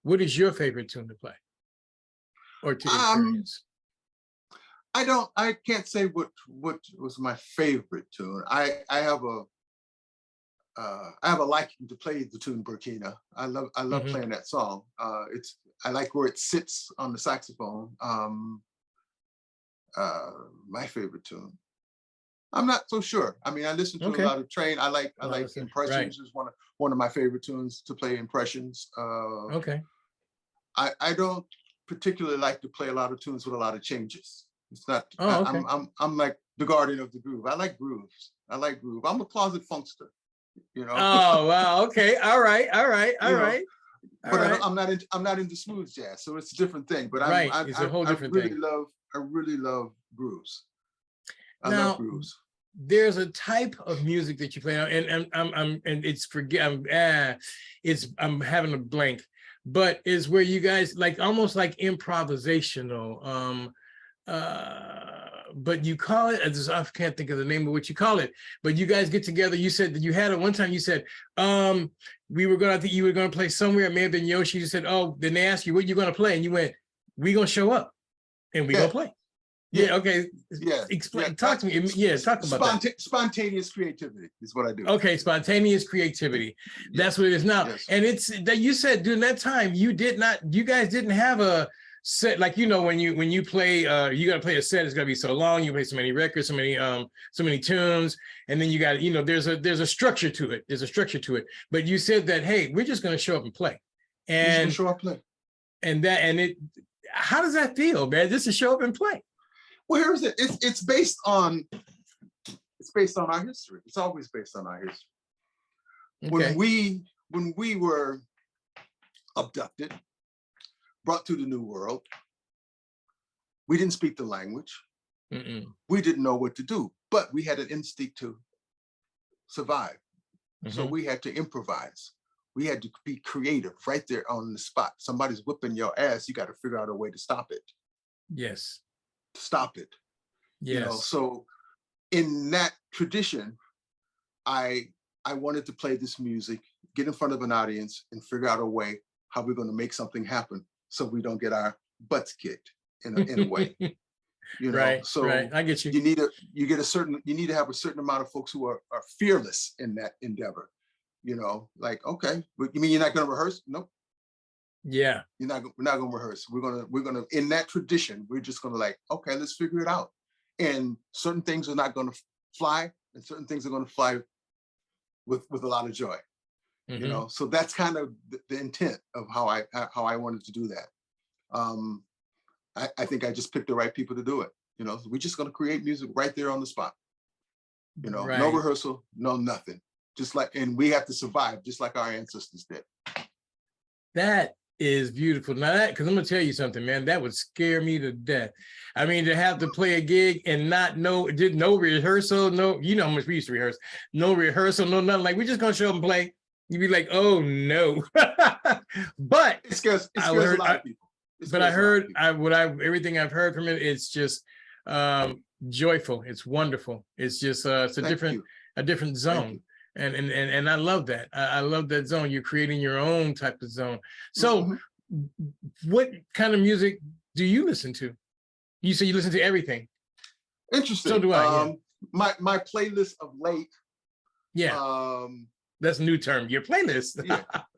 what is your favorite tune to play or to experience? I can't say what was my favorite tune. I have a liking to play the tune Burkina. I love playing that song. I like where it sits on the saxophone. My favorite tune, I'm not so sure. I mean, I listen to a lot of Train. I like Impressions is one of my favorite tunes to play. Impressions. I don't particularly like to play a lot of tunes with a lot of changes. It's not. I'm like the guardian of the groove. I like grooves. I'm a closet funkster. You know. Oh wow. Okay. All right. But I'm not into smooth jazz, so it's a different thing. But it's a whole different thing. I really love grooves. I love grooves. There's a type of music that you play now, and I'm having a blank, but is where you guys like almost like improvisational. But you call it, I can't think of the name of what you call it, but you guys get together. You said that you had it one time, you said, you were going to play somewhere. It may have been Yoshi. You said, oh, then they asked you, what you going to play? And you went, we going to show up and we going to play. Yeah. Okay. Explain. Talk to me. Yeah. Talk about that. Spontaneous creativity is what I do. Okay. Spontaneous creativity. That's what it is now. And it's that you said during that time, you guys didn't have a set, like, you know, when you play, you got to play a set, it's going to be so long, you play so many records, so many tunes, and then you got, you know, there's a structure to it. But you said that, hey, we're just going to show up and play. And show up, play. How does that feel, man? Just to show up and play. Well, here's it. It's based on our history. It's always based on our history. Okay. When we were abducted, brought to the New World, we didn't speak the language. We didn't know what to do, but we had an instinct to survive. So we had to improvise. We had to be creative right there on the spot. Somebody's whipping your ass, you got to figure out a way to stop it. Yes. Stop it. Yes. You know, so in that tradition, I wanted to play this music, get in front of an audience and figure out a way how we're going to make something happen so we don't get our butts kicked in a way. You know, I get you. You need to have a certain amount of folks who are fearless in that endeavor. You know, like, okay, but you mean you're not going to rehearse? Nope. Yeah. We're not going to rehearse. We're going to, in that tradition, we're just going to like, okay, let's figure it out. And certain things are not going to fly and certain things are going to fly with a lot of joy. You know, so that's kind of the intent of how I wanted to do that. I think I just picked the right people to do it. You know, we're just going to create music right there on the spot. You know, no rehearsal, no nothing. Just like, and we have to survive just like our ancestors did. That is beautiful. Now because I'm gonna tell you something, man, that would scare me to death. I mean, to have to play a gig and not know, no rehearsal, you know how much we used to rehearse, no rehearsal, no nothing. Like, we're just gonna show up and play. You'd be like, oh no. But it scares a lot of people. But I heard everything I've heard from it, it's just joyful. It's wonderful. It's just it's a different zone. And I love that. I love that zone. You're creating your own type of zone. So what kind of music do you listen to? You say you listen to everything. Interesting. So do I. My playlist of late. Yeah. That's a new term. Your playlist.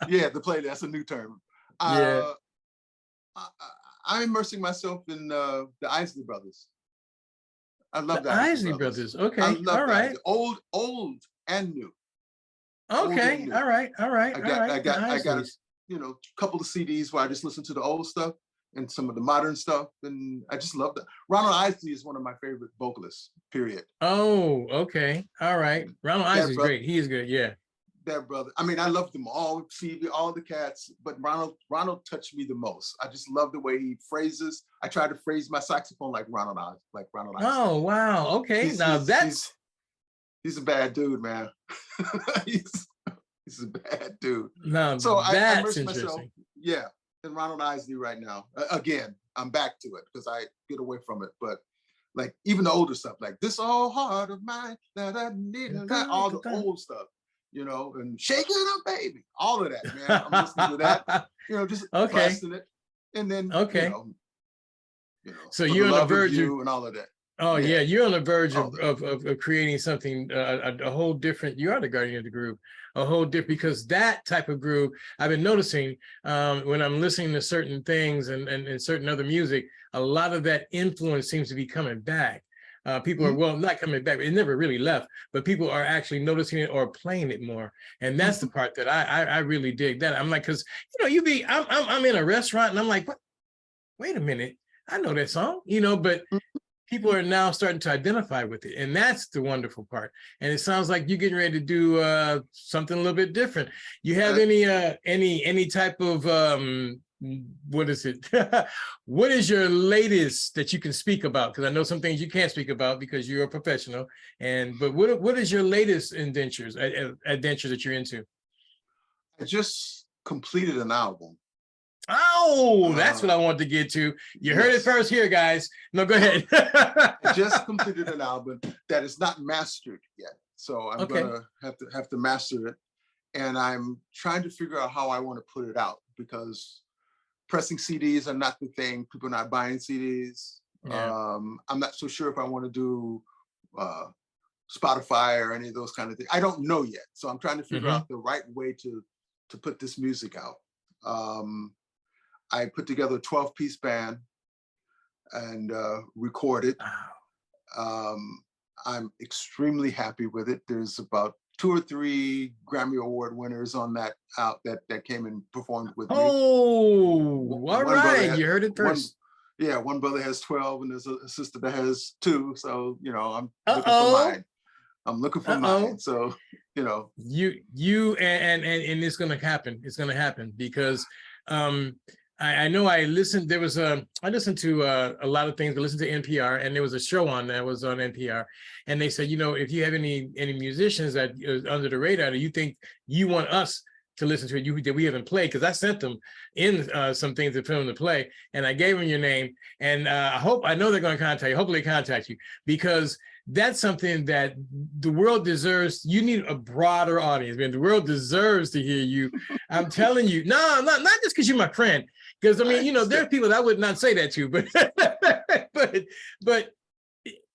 yeah, the playlist. That's a new term. I'm immersing myself in the Isley Brothers. I love The the Isley Brothers. Okay, all right. Old and new. Okay, all right, all right, I all right. I got a couple of CDs where I just listen to the old stuff and some of the modern stuff, and I just love that. Ronald Isley is one of my favorite vocalists. Period. Oh, okay, all right. Ronald Isley's great. He is good. Yeah. That brother. I mean, I love them all. Stevie, all the cats, but Ronald touched me the most. I just love the way he phrases. I try to phrase my saxophone like Ronald Isley. Oh wow. Okay. He's a bad dude, man. he's a bad dude. No, so I immerse interesting. myself, yeah, in Ronald Isley right now. Again, I'm back to it because I get away from it. But like even the older stuff, like this old heart of mine, all the old stuff, and shake it up, baby. All of that, man. I'm listening to that, just blasting it. And then so you're on the verge of and all of that. Oh yeah, you're on the verge of creating something a whole different. You are the guardian of the groove, a whole different, because that type of groove I've been noticing when I'm listening to certain things and certain other music. A lot of that influence seems to be coming back. People are not coming back. It never really left, but people are actually noticing it or playing it more, and that's the part that I really dig. That I'm like, because I'm in a restaurant and I'm like, what? Wait a minute, I know that song, but. People are now starting to identify with it, and that's the wonderful part. And it sounds like you're getting ready to do something a little bit different. You have any type of what is it? What is your latest that you can speak about? Because I know some things you can't speak about because you're a professional. But what is your latest adventures that you're into? I just completed an album. Oh, that's what I want to get to. You heard it first here, guys. No, go ahead. I just completed an album that is not mastered yet. So I'm gonna have to master it. And I'm trying to figure out how I want to put it out, because pressing CDs are not the thing. People are not buying CDs. Yeah. I'm not so sure if I want to do Spotify or any of those kind of things. I don't know yet. So I'm trying to figure out the right way to put this music out. I put together a 12-piece band and recorded. I'm extremely happy with it. There's about 2 or 3 Grammy Award winners on that that came and performed with me. Oh, all right. You heard it first. One brother has 12 and there's a sister that has 2. So, I'm looking for mine. I'm looking for mine. So, You and it's going to happen. It's going to happen because I know I listened. I listened to a lot of things. I listened to NPR, and there was a show on that was on NPR, and they said, if you have any musicians that is under the radar that you think you want us to listen to, that we haven't played, because I sent them in some things for them to play, and I gave them your name, and I know they're going to contact you. Hopefully, they contact you, because that's something that the world deserves. You need a broader audience, man. The world deserves to hear you. I'm telling you, no, not just because you're my friend. Because I mean, there are people that I would not say that to, but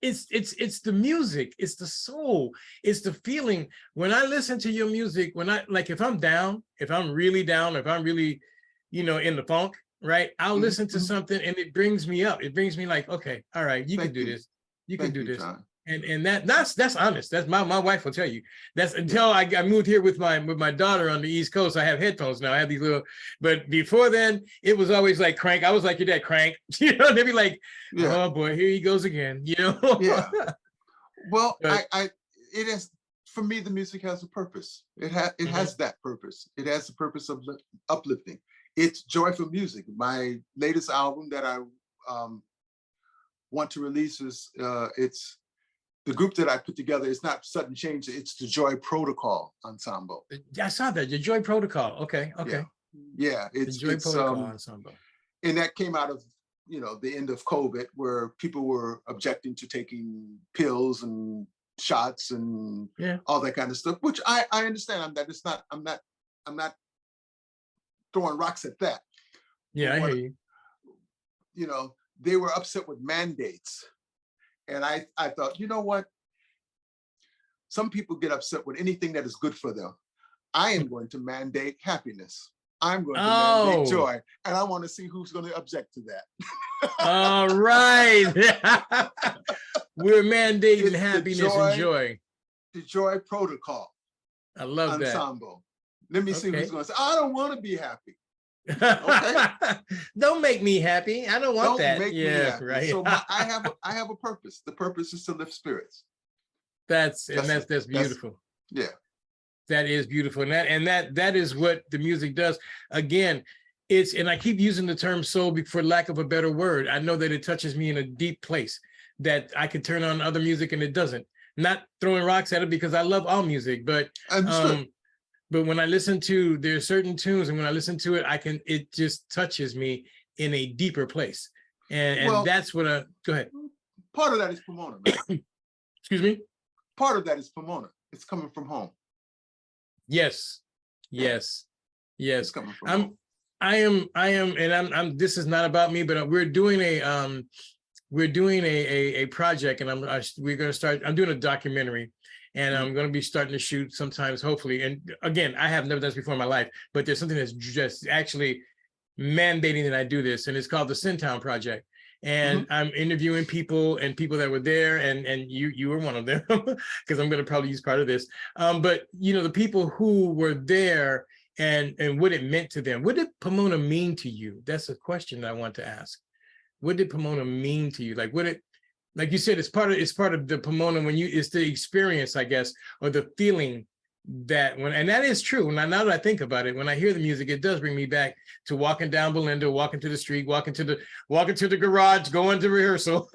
it's the music, it's the soul, it's the feeling. When I listen to your music, if I'm down, if I'm really down, if I'm really, in the funk, right? I'll listen to something and it brings me up. It brings me like, okay, all right, you can do this. You can do this. John. And that's honest. That's my wife will tell you. That's until I moved here with my daughter on the East Coast. I have headphones now. I have these little, but before then it was always like crank. I was like your dad, crank. They'd be like, oh boy, here he goes again. Yeah. Well, it is, for me, the music has a purpose. It has that purpose. It has the purpose of uplifting. It's joyful music. My latest album that I want to release is it's the group that I put together. Is not Sudden Change. It's the Joy Protocol Ensemble. I saw that, the Joy Protocol. Okay. Yeah, it's the Joy Protocol Ensemble, and that came out of the end of COVID, where people were objecting to taking pills and shots and all that kind of stuff. Which I understand. I'm not throwing rocks at that. Yeah, I hear you. They were upset with mandates. And I thought, you know what? Some people get upset with anything that is good for them. I am going to mandate happiness. I'm going to mandate joy, and I want to see who's going to object to that. All right. We're mandating happiness and joy. The Joy Protocol. I love ensemble. Let me see who's going to say, I don't want to be happy. Okay. Don't make me happy. I don't want that. Make me happy. Right. So I have a purpose. The purpose is to lift spirits. That's beautiful. That is beautiful. And that is what the music does. Again, and I keep using the term soul for lack of a better word. I know that it touches me in a deep place that I could turn on other music and it doesn't. Not throwing rocks at it because I love all music, but when I listen to, there's certain tunes, and when I listen to it, it just touches me in a deeper place. And that's what go ahead. Part of that is Pomona, man. Excuse me? Part of that is Pomona. It's coming from home. Yes. It's coming from home. I am, and I'm, this is not about me, but we're doing a project, and we're going to start, I'm doing a documentary, and I'm going to be starting to shoot sometimes, hopefully. And again, I have never done this before in my life, but there's something that's just actually mandating that I do this. And it's called the Sintown Project. And I'm interviewing people that were there, and you were one of them, because I'm going to probably use part of this. But the people who were there and what it meant to them. What did Pomona mean to you? That's a question that I want to ask. What did Pomona mean to you? Like like you said, it's part of the Pomona it's the experience, I guess, or the feeling and that is true. Now that I think about it, when I hear the music, it does bring me back to walking down Belinda, walking to the street, walking to the garage, going to rehearsal.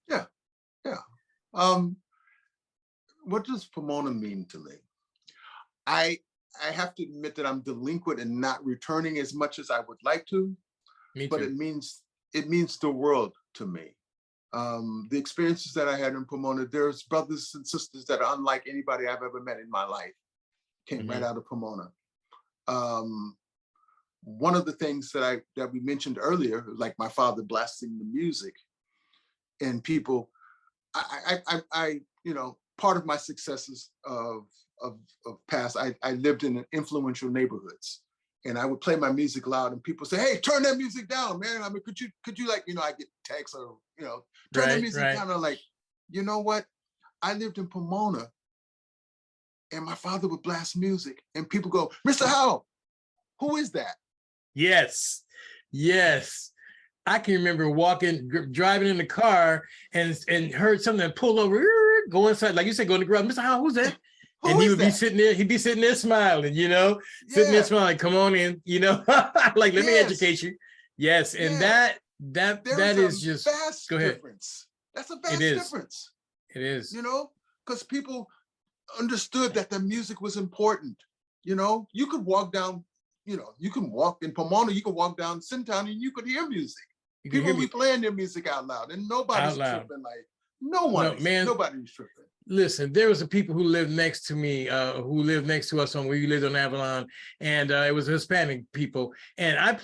Yeah. What does Pomona mean to me? I have to admit that I'm delinquent and not returning as much as I would like to. Me too. But it means the world to me. The experiences that I had in Pomona, there's brothers and sisters that are unlike anybody I've ever met in my life, came right out of Pomona. One of the things that we mentioned earlier, like my father blasting the music, and people, I part of my successes of past, I lived in influential neighborhoods. And I would play my music loud, and people say, "Hey, turn that music down, man. I mean, could you like, I get texts or, turn that music down." I'm like, you know what? I lived in Pomona, and my father would blast music, and people go, "Mr. Howell, who is that?" Yes. I can remember driving in the car and heard something pull over, go inside, like you said, go in the garage. "Mr. Howell, who's that?" And he would be sitting there, he'd be sitting there smiling, sitting there smiling, "Come on in, like, let me educate you." Yes. And that is just vast difference. That's a vast difference. It is. Because people understood that the music was important. You could walk down, you can walk in Pomona, you could walk down Sintown and you could hear music. People be playing their music out loud, and nobody's tripping. Like, nobody's tripping. Listen, there was a people who lived next to me, who lived next to us where we lived on Avalon, and it was Hispanic people. And I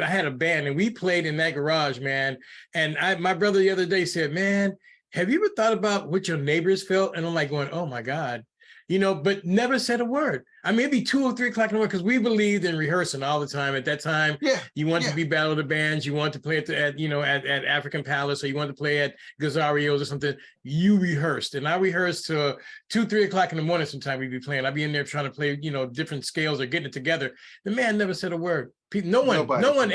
had a band, and we played in that garage, man. And my brother the other day said, "Man, have you ever thought about what your neighbors felt?" And I'm like going, "Oh my God." But never said a word. I mean, it'd be 2 or 3 o'clock in the morning, because we believed in rehearsing all the time. At that time, you want to be Battle of the Bands, you want to play at African Palace, or you want to play at Gazario's or something. You rehearsed, and I rehearsed till 2, 3 o'clock in the morning. Sometime we'd be playing. I'd be in there trying to play, different scales or getting it together. The man never said a word. Nobody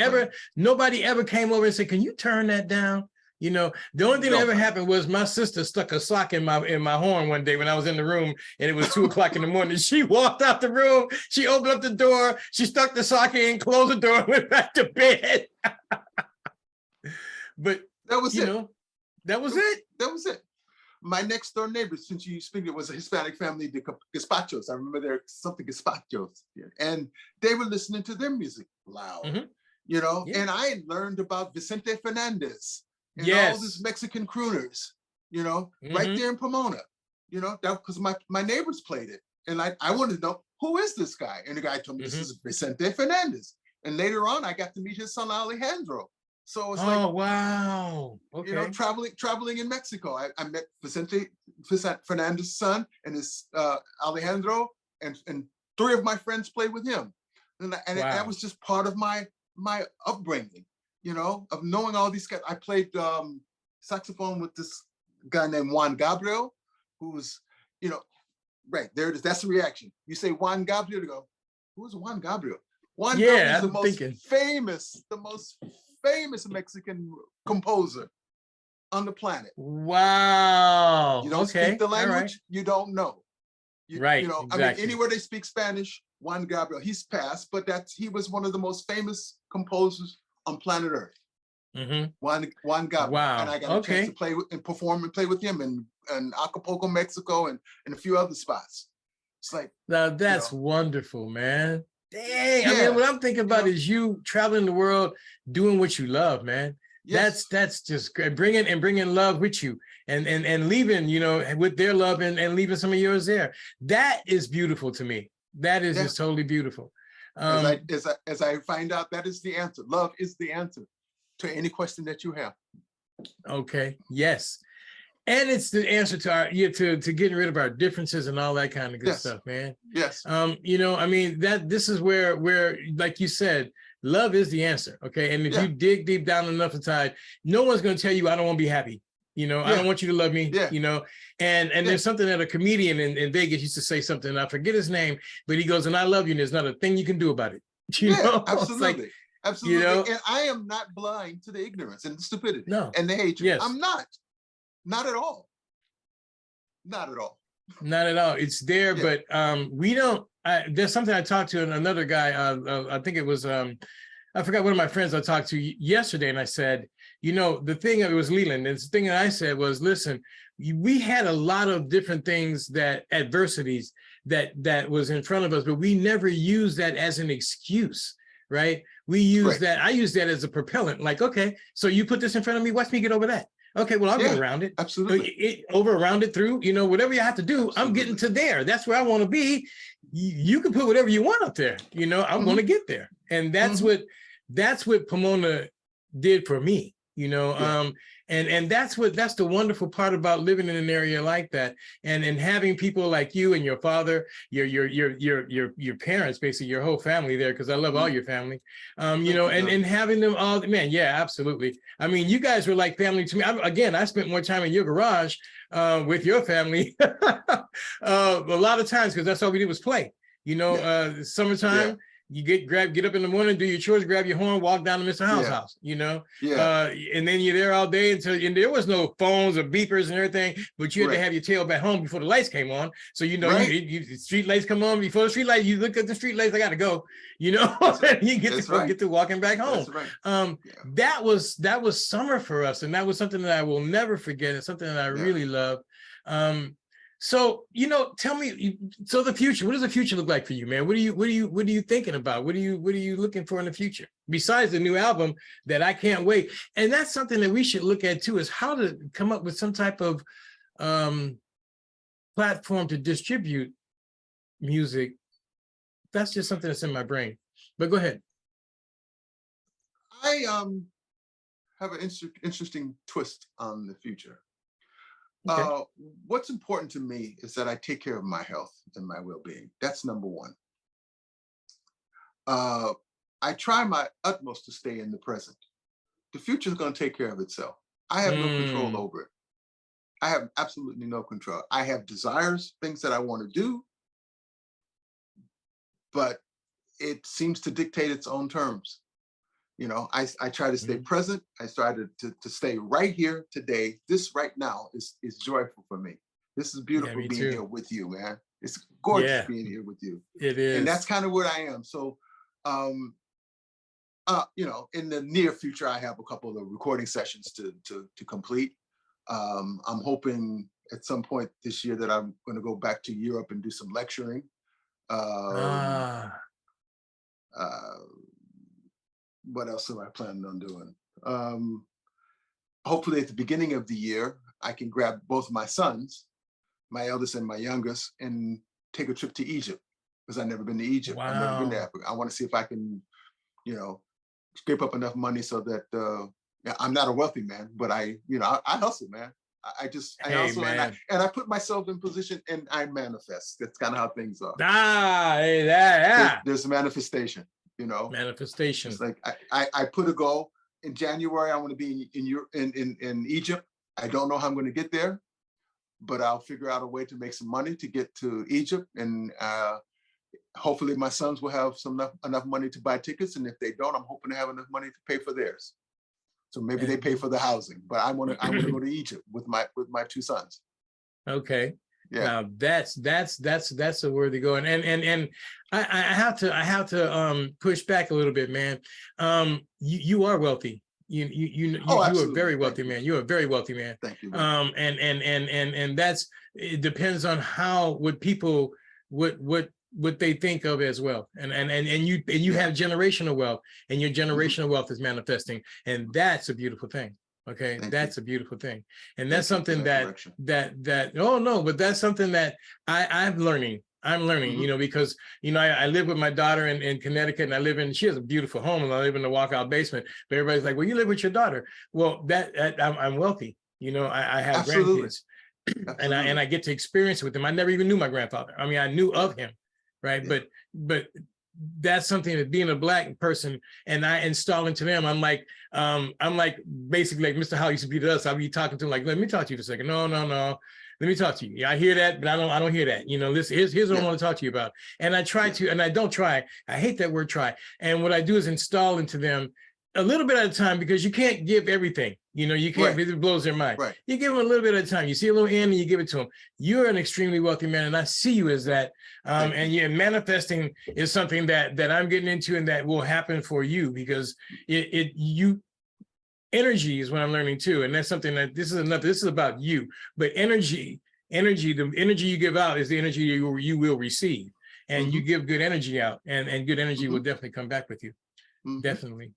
ever came over and said, "Can you turn that down?" The only thing that ever happened was my sister stuck a sock in my horn one day when I was in the room, and it was 2 o'clock in the morning. She walked out the room, she opened up the door, she stuck the sock in, closed the door, and went back to bed. But that was it. That was it. My next door neighbor, since you speak, it was a Hispanic family, the Gazpachos. I remember there something Gazpachos, and they were listening to their music loud, and I learned about Vicente Fernandez. And all these Mexican crooners, right there in Pomona, that because my neighbors played it. And I wanted to know, who is this guy? And the guy told me, "This is Vicente Fernandez." And later on, I got to meet his son, Alejandro. So it's wow. Okay. Traveling in Mexico. I met Vicente Fernandez's son and his Alejandro, and 3 of my friends played with him. And that was just part of my upbringing, you know, of knowing all these guys. I played saxophone with this guy named Juan Gabriel, who's, you know, right there it is. That's the reaction. You say Juan Gabriel, to go, who's Juan Gabriel? Juan Gabriel is the most famous Mexican composer on the planet. Wow. You don't speak the language, you don't know. You know, exactly. I mean, anywhere they speak Spanish, Juan Gabriel, he's passed, but he was one of the most famous composers on planet Earth. Juan Gabriel. Wow. And I got a chance to play with and perform and play with him in Acapulco, Mexico, and a few other spots. It's like, now that's wonderful, man. Dang. I mean, what I'm thinking about is you traveling the world, doing what you love, man. Yes. That's just great. Bringing love with you and leaving, you know, with their love and leaving some of yours there. That is beautiful to me. That is just totally beautiful. As I find out, that is the answer. Love is the answer to any question that you have. Okay. Yes. And it's the answer to our to getting rid of our differences and all that kind of good stuff, man. Yes. You know, I mean, this is where like you said, love is the answer. Okay. And if you dig deep down enough inside, no one's going to tell you, I don't want to be happy. You know, I don't want you to love me, you know, and there's something that a comedian in Vegas used to say something, and I forget his name, but he goes, and I love you, and there's not a thing you can do about it. You know? Absolutely. Like, absolutely. You know? And I am not blind to the ignorance and the stupidity and the hatred. Yes. I'm not at all. Not at all. Not at all. It's there, but we don't, there's something I talked to another guy, I think it was, I forgot one of my friends I talked to yesterday, and I said, you know, the thing, it was Leland, and the thing that I said was, listen, we had a lot of different things adversities that was in front of us, but we never used that as an excuse, right? We use that, I use that as a propellant, like, okay, so you put this in front of me, watch me get over that. Okay, well, I'll get around it. Absolutely. Around it through, you know, whatever you have to do, I'm getting to there. That's where I want to be. You can put whatever you want up there, you know, I'm going to get there. And that's what Pomona did for me, you know, and that's the wonderful part about living in an area like that, and having people like you and your father, your parents, basically your whole family there, because I love all your family, you know, and having them all, man, absolutely. I mean, you guys were like family to me. I spent more time in your garage with your family a lot of times, because that's all we did was play, you know, summertime. You get up in the morning, do your chores, grab your horn, walk down to Mr. Howell's house, you know? And then you're there all day and there was no phones or beepers and everything, but you had to have your tail back home before the lights came on. So, you know, you street lights come on, before the street lights, you look at the street lights, I gotta go, you know? You get to walking back home. That was summer for us. And that was something that I will never forget. It's something that I really love. So, you know, tell me, so the future, what does the future look like for you, man? What are you thinking about? What are you looking for in the future? Besides the new album that I can't wait. And that's something that we should look at too, is how to come up with some type of platform to distribute music. That's just something that's in my brain, but go ahead. I have an interesting twist on the future. What's important to me is that I take care of my health and my well-being. That's number one. I try my utmost to stay in the present. The future is going to take care of itself. I have no control over it. I have absolutely no control. I have desires, things that I want to do, but it seems to dictate its own terms. You know, I try to stay present. I try to stay right here today. This right now is joyful for me. This is beautiful being here with you, man. It's gorgeous being here with you. It is. And that's kind of where I am. So, you know, in the near future, I have a couple of recording sessions to complete. I'm hoping at some point this year that I'm going to go back to Europe and do some lecturing. What else am I planning on doing? Hopefully at the beginning of the year, I can grab both my sons, my eldest and my youngest, and take a trip to Egypt, because I've never been to Egypt. I've never been to Africa. I want to see if I can, you know, scrape up enough money so that I'm not a wealthy man, but I hustle, man. And I put myself in position and I manifest. That's kind of how things are. There's a manifestation, you know. Manifestation. It's like I put a goal in January. I want to be in Egypt. I don't know how I'm going to get there, but I'll figure out a way to make some money to get to Egypt, and hopefully my sons will have enough money to buy tickets. And if they don't, I'm hoping to have enough money to pay for theirs. So maybe they pay for the housing, but I want to go to Egypt with my two sons. Okay. Yeah. Now that's a worthy goal. And I have to push back a little bit, man. You are wealthy. You are a very wealthy man. You're a very wealthy man. Thank you. And it depends on what people what they think of as wealth, and you have generational wealth, and your generational wealth is manifesting, and that's a beautiful thing. Okay, that's a beautiful thing, and that's something but that's something that I'm learning. You know, because I live with my daughter in Connecticut, and she has a beautiful home, and I live in the walkout basement. But everybody's like, "Well, you live with your daughter." Well, I'm wealthy. You know, I have grandkids, and I get to experience with them. I never even knew my grandfather. I mean, I knew of him. Right. Yeah. But that's something that being a Black person, and I install into them, I'm like basically like Mr. Howell used to be to us. I'll be talking to him like, let me talk to you for a second. No. Let me talk to you. Yeah, I hear that, but I don't hear that. You know, here's what I want to talk to you about. And I try to, and I don't try. I hate that word try. And what I do is install into them a little bit at a time, because you can't give everything. You know, you can't, it blows their mind. Right. You give them a little bit at a time. You see a little end and you give it to them. You're an extremely wealthy man, and I see you as that. And manifesting is something that I'm getting into, and that will happen for you, because energy is what I'm learning too. And that's something that this is about you. But the energy you give out is the energy you will receive. And you give good energy out, and good energy will definitely come back with you. Definitely.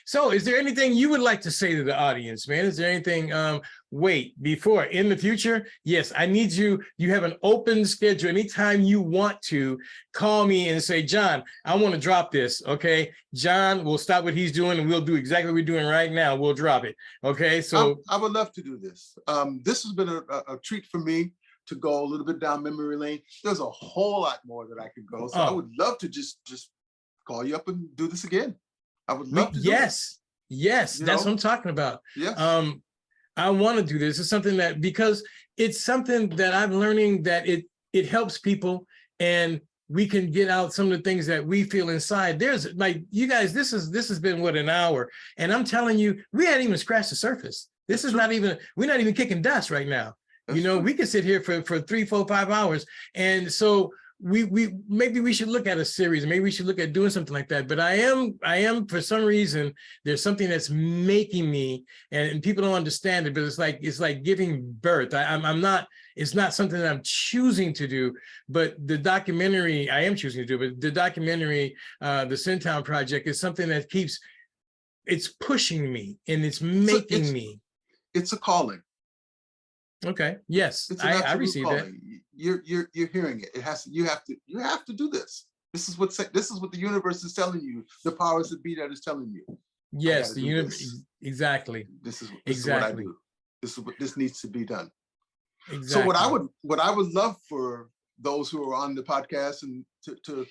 So is there anything you would like to say to the audience, man? Is there anything, before, in the future? Yes, I need you have an open schedule. Anytime you want to call me and say, John, I want to drop this. Okay. John will stop what he's doing, and we'll do exactly what we're doing right now. We'll drop it. Okay. So I would love to do this. This has been a treat for me to go a little bit down memory lane. There's a whole lot more that I could go. So I would love to just call you up and do this again. I would love to. Yes, that's what I'm talking about. Yes. I want to do this. It's something because it's something that I'm learning, that it helps people, and we can get out some of the things that we feel inside. There's like, you guys, this has been what, an hour, and I'm telling you, we hadn't even scratched the surface. We're not even kicking dust right now. That's true. We could sit here for 3, 4, 5 hours, and so maybe we should look at a series. Maybe we should look at doing something like that. But I am for some reason, there's something that's making me, and people don't understand it, but it's like giving birth. It's not something that I'm choosing to do, but the documentary I am choosing to do, but the documentary, the Sintown Project, is something that it's pushing me, and it's making me. It's a calling. Okay. Yes, I received that. You're hearing it. You have to do this. This is what the universe is telling you. The powers that be that is telling you. Yes, the universe. Exactly. This is what I do. This needs to be done. Exactly. So what I would love for those who are on the podcast and to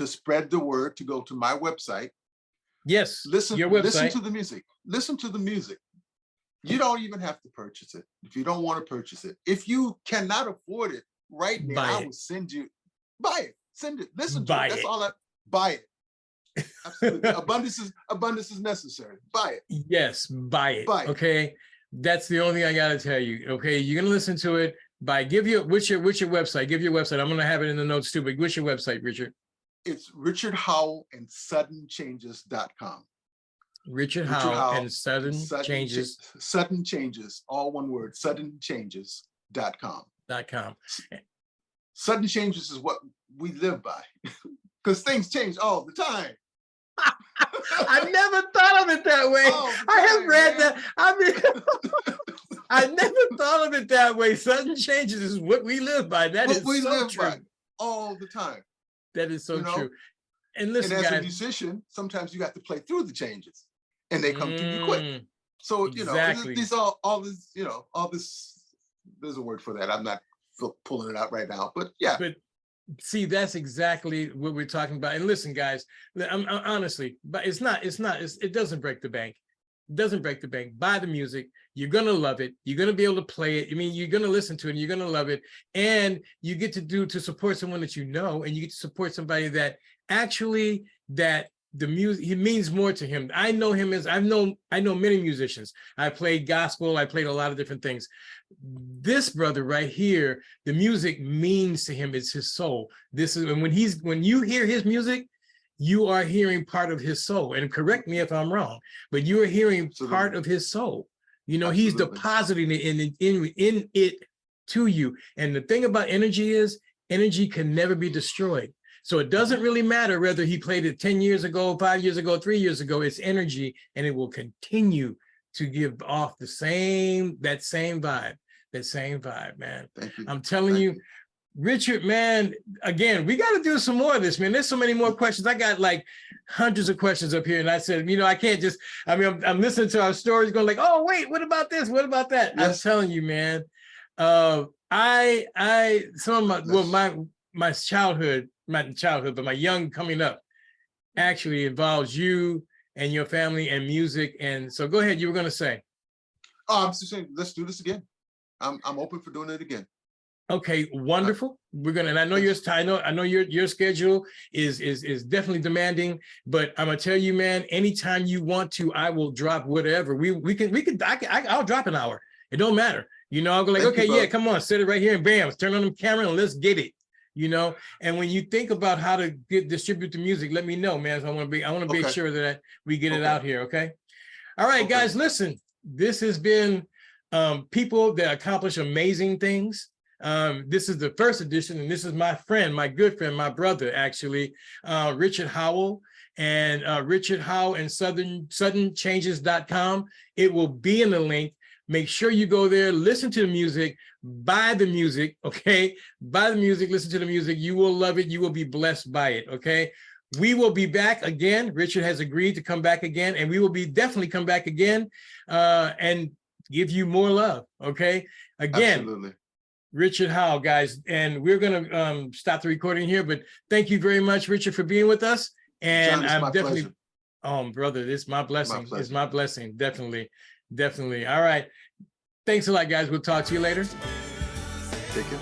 spread the word, to go to my website. Yes. Your website. Listen to the music. Listen to the music. You don't even have to purchase it if you don't want to purchase it. If you cannot afford it right now, I will send you. Buy it. Send it. Listen to it. That's all. Buy it. Absolutely. Abundance is necessary. Buy it. Yes, buy it. Okay. That's the only thing I gotta tell you. Okay, you're gonna listen to it. What's your website? Give your website. I'm gonna have it in the notes too. But what's your website, Richard? It's Richard Howell and suddenchanges.com. Richard Howell and Sudden Changes. Sudden Changes, all one word, suddenchanges.com. Sudden changes is what we live by, because things change all the time. I never thought of it that way. I have read that. I mean, I never thought of it that way. Sudden changes is what we live by. That is so true. By all the time. That is so true. And listen, as a musician, sometimes you have to play through the changes, and they come to you quick. So, exactly. These all this, all this, there's a word for that. I'm not pulling it out right now, but yeah. But see, that's exactly what we're talking about. And listen, guys, I'm honestly, but it doesn't break the bank. It doesn't break the bank. Buy the music. You're going to love it. You're going to be able to play it. I mean, you're going to listen to it and you're going to love it. And you get to support someone that you know, and you get to support somebody that actually, that the music, it means more to him. I know him as, I know many musicians. I played gospel. I played a lot of different things. This brother right here, the music means to him. It's his soul. This is, and when you hear his music, you are hearing part of his soul. And correct me if I'm wrong, but you are hearing Absolutely. part of his soul. Absolutely. He's depositing it in it to you. And the thing about energy is, energy can never be destroyed. So it doesn't really matter whether he played it 10 years ago, 5 years ago, 3 years ago. It's energy, and it will continue to give off that same vibe, man. Thank you. I'm telling you, Richard, man, again, we got to do some more of this, man. There's so many more questions. I got like hundreds of questions up here. And I said, I can't just, I'm listening to our stories going like, oh, wait, what about this? What about that? Yes. I'm telling you, man, my childhood, but my young coming up actually involves you and your family and music. And so go ahead. You were going to say. Oh, I'm just saying, let's do this again. I'm open for doing it again. Okay, wonderful. We're gonna, and I know I know your schedule is definitely demanding, but I'm gonna tell you, man, anytime you want to, I will drop whatever. I'll drop an hour. It don't matter. I'll go like, okay, yeah, come on, set it right here and bam, turn on the camera and let's get it. And when you think about how to distribute the music, let me know, man. So I want to make sure that we get it out here. Okay. All right, guys, listen, this has been people that accomplish amazing things. This is the first edition, and this is my friend, my good friend, my brother, actually, Richard Howell, and Richard Howell and suddenchanges.com. It will be in the link. Make sure you go there, listen to the music, buy the music, okay? Buy the music, listen to the music. You will love it. You will be blessed by it, okay? We will be back again. Richard has agreed to come back again, and we will definitely come back again and give you more love, okay? Again. Absolutely. Richard Howell, guys, and we're going to stop the recording here, but thank you very much, Richard, for being with us. And John, I'm definitely, pleasure. Oh, brother, it's my blessing. It's my blessing. Definitely. All right. Thanks a lot, guys. We'll talk to you later. Take care.